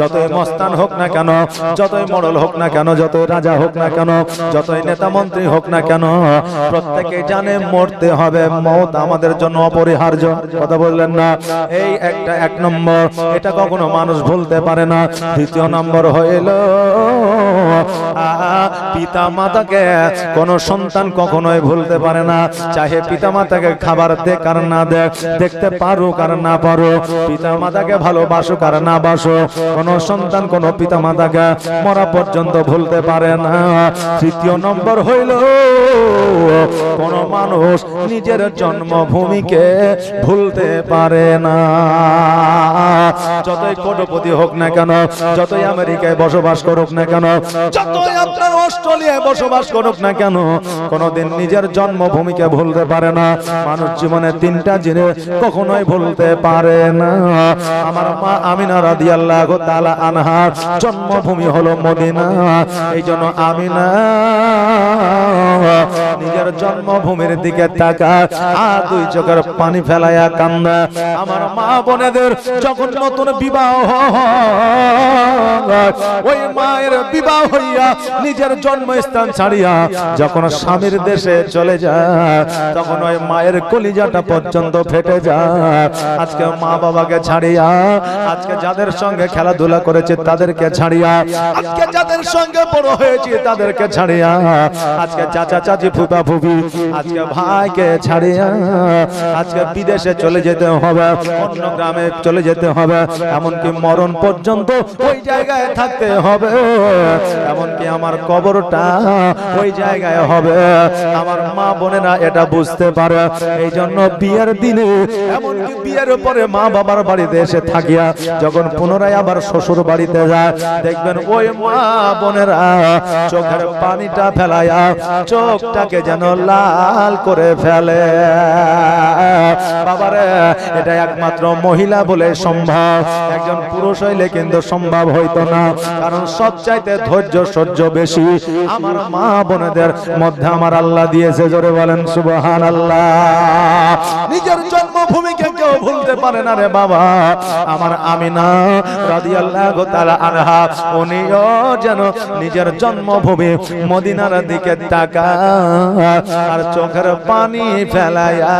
যতই মস্তান হোক না কেন, যতই মোড়ল হোক না কেন, যতই রাজা হোক না কেন, যতই নেতা মন্ত্রী হোক না কেন, প্রত্যেকে জানে মরতে হবে। মওত আমাদের জন্য অপরিহার্য। কথা বললেন না? এই একটা 1 নম্বর, এটা কখনো মানুষ ভুলতে পারে না। 2 নম্বর হইল পিতা মাতাকে কোন সন্তান কখনোই ভুলতে পারে না। চাহে পিতা মাতাকে খাবার দেখ আর না দেখ, দেখতে পারুক আর না পারো, পিতা মাতাকে ভালোবাসুক আর না বাসো, কোন সন্তান কোন পিতা মাতাকে মরা পর্যন্ত ভুলতে পারে না। 3 নম্বর হইল কোন মানুষ নিজের জন্মভূমিকে ভুলতে পারে না। যতই কোটিপতি হোক না কেন, যতই আমেরিকায় বসবাস করুক না কেন, যতই আপনার অস্ট্রেলিয়ায় বসবাস করুক না কেন, কোনদিন নিজের জন্মভূমিকে ভুলতে পারে না। মানুষ জীবনে 3টা জিনিস কখনোই ভুলতে পারে না। আমার মা আমিনা রাদিয়াল্লাহু তাআলা আনহার জন্মভূমি হলো মদিনা। এই জন্য আমিনা নিজের জন্মভূমির দিকে তাকায় আর 2 চোখের পানি ফেলায়া কান্দে। আমার মা বোনেদের যখন নতুন বিবাহ হয়, ওই মায়ের বিবাহ হইয়া নিজের জন্মস্থান ছাড়িয়া যখন স্বামীর দেশে চলে যায় তখন ওই মায়ের কলিজাটা পর্যন্ত ফেটে যায়। আজকে মা বাবাকে ছাড়িয়া, আজকে যাদের সঙ্গে খেলাধুলা করেছে তাদেরকে ছাড়িয়া, আজকে যাদের সঙ্গে বড় হয়েছে তাদেরকে ছাড়িয়া, আজকে চাচা চাচি ফুপা ফুপি, আজকে ভাইকে ছাড়িয়া আজকে বিদেশে চলে যেতে হবে, অন্য গ্রামে চলে যেতে হবে, এমনকি মরণ পর্যন্ত ওই জায়গায় থাকতে হবে, এমনকি আমার কবরটা ওই জায়গায় হবে। আমার মা বোনেরা এটা বুঝতে পারে। এই জন্য বিয়ের দিনে, এমনকি বিয়ের পরে মা বাবার বাড়িতে এসে থাকিয়া যখন পুনরায় আবার শ্বশুর বাড়িতে যায়, দেখবেন ওই মা বোনেরা চোখের পানিটা ফেলাইয়া চোখটাকে যেন লাল করে ফেলে। বাবারে, এটা একমাত্র মহিলা বলে সম্ভব, একজন পুরুষ হইলে কিন্তু সম্ভব হইতো না। কারণ সবচাইতে ধৈর্য সহ্য বেশি আমার মা বোনেদের মধ্যে আমার আল্লাহ দিয়েছে। জোরে বলেন সুবহানাল্লাহ। নিজের জন্মভূমিকে কেউ ভুলতে পারে না রে বাবা। আমার আমিনা রাদিয়াল্লাহু তাআলা আনহা, উনিও যেন নিজের জন্মভূমি মদিনার দিকে তাকায় আর চোখের পানি ফেলায়া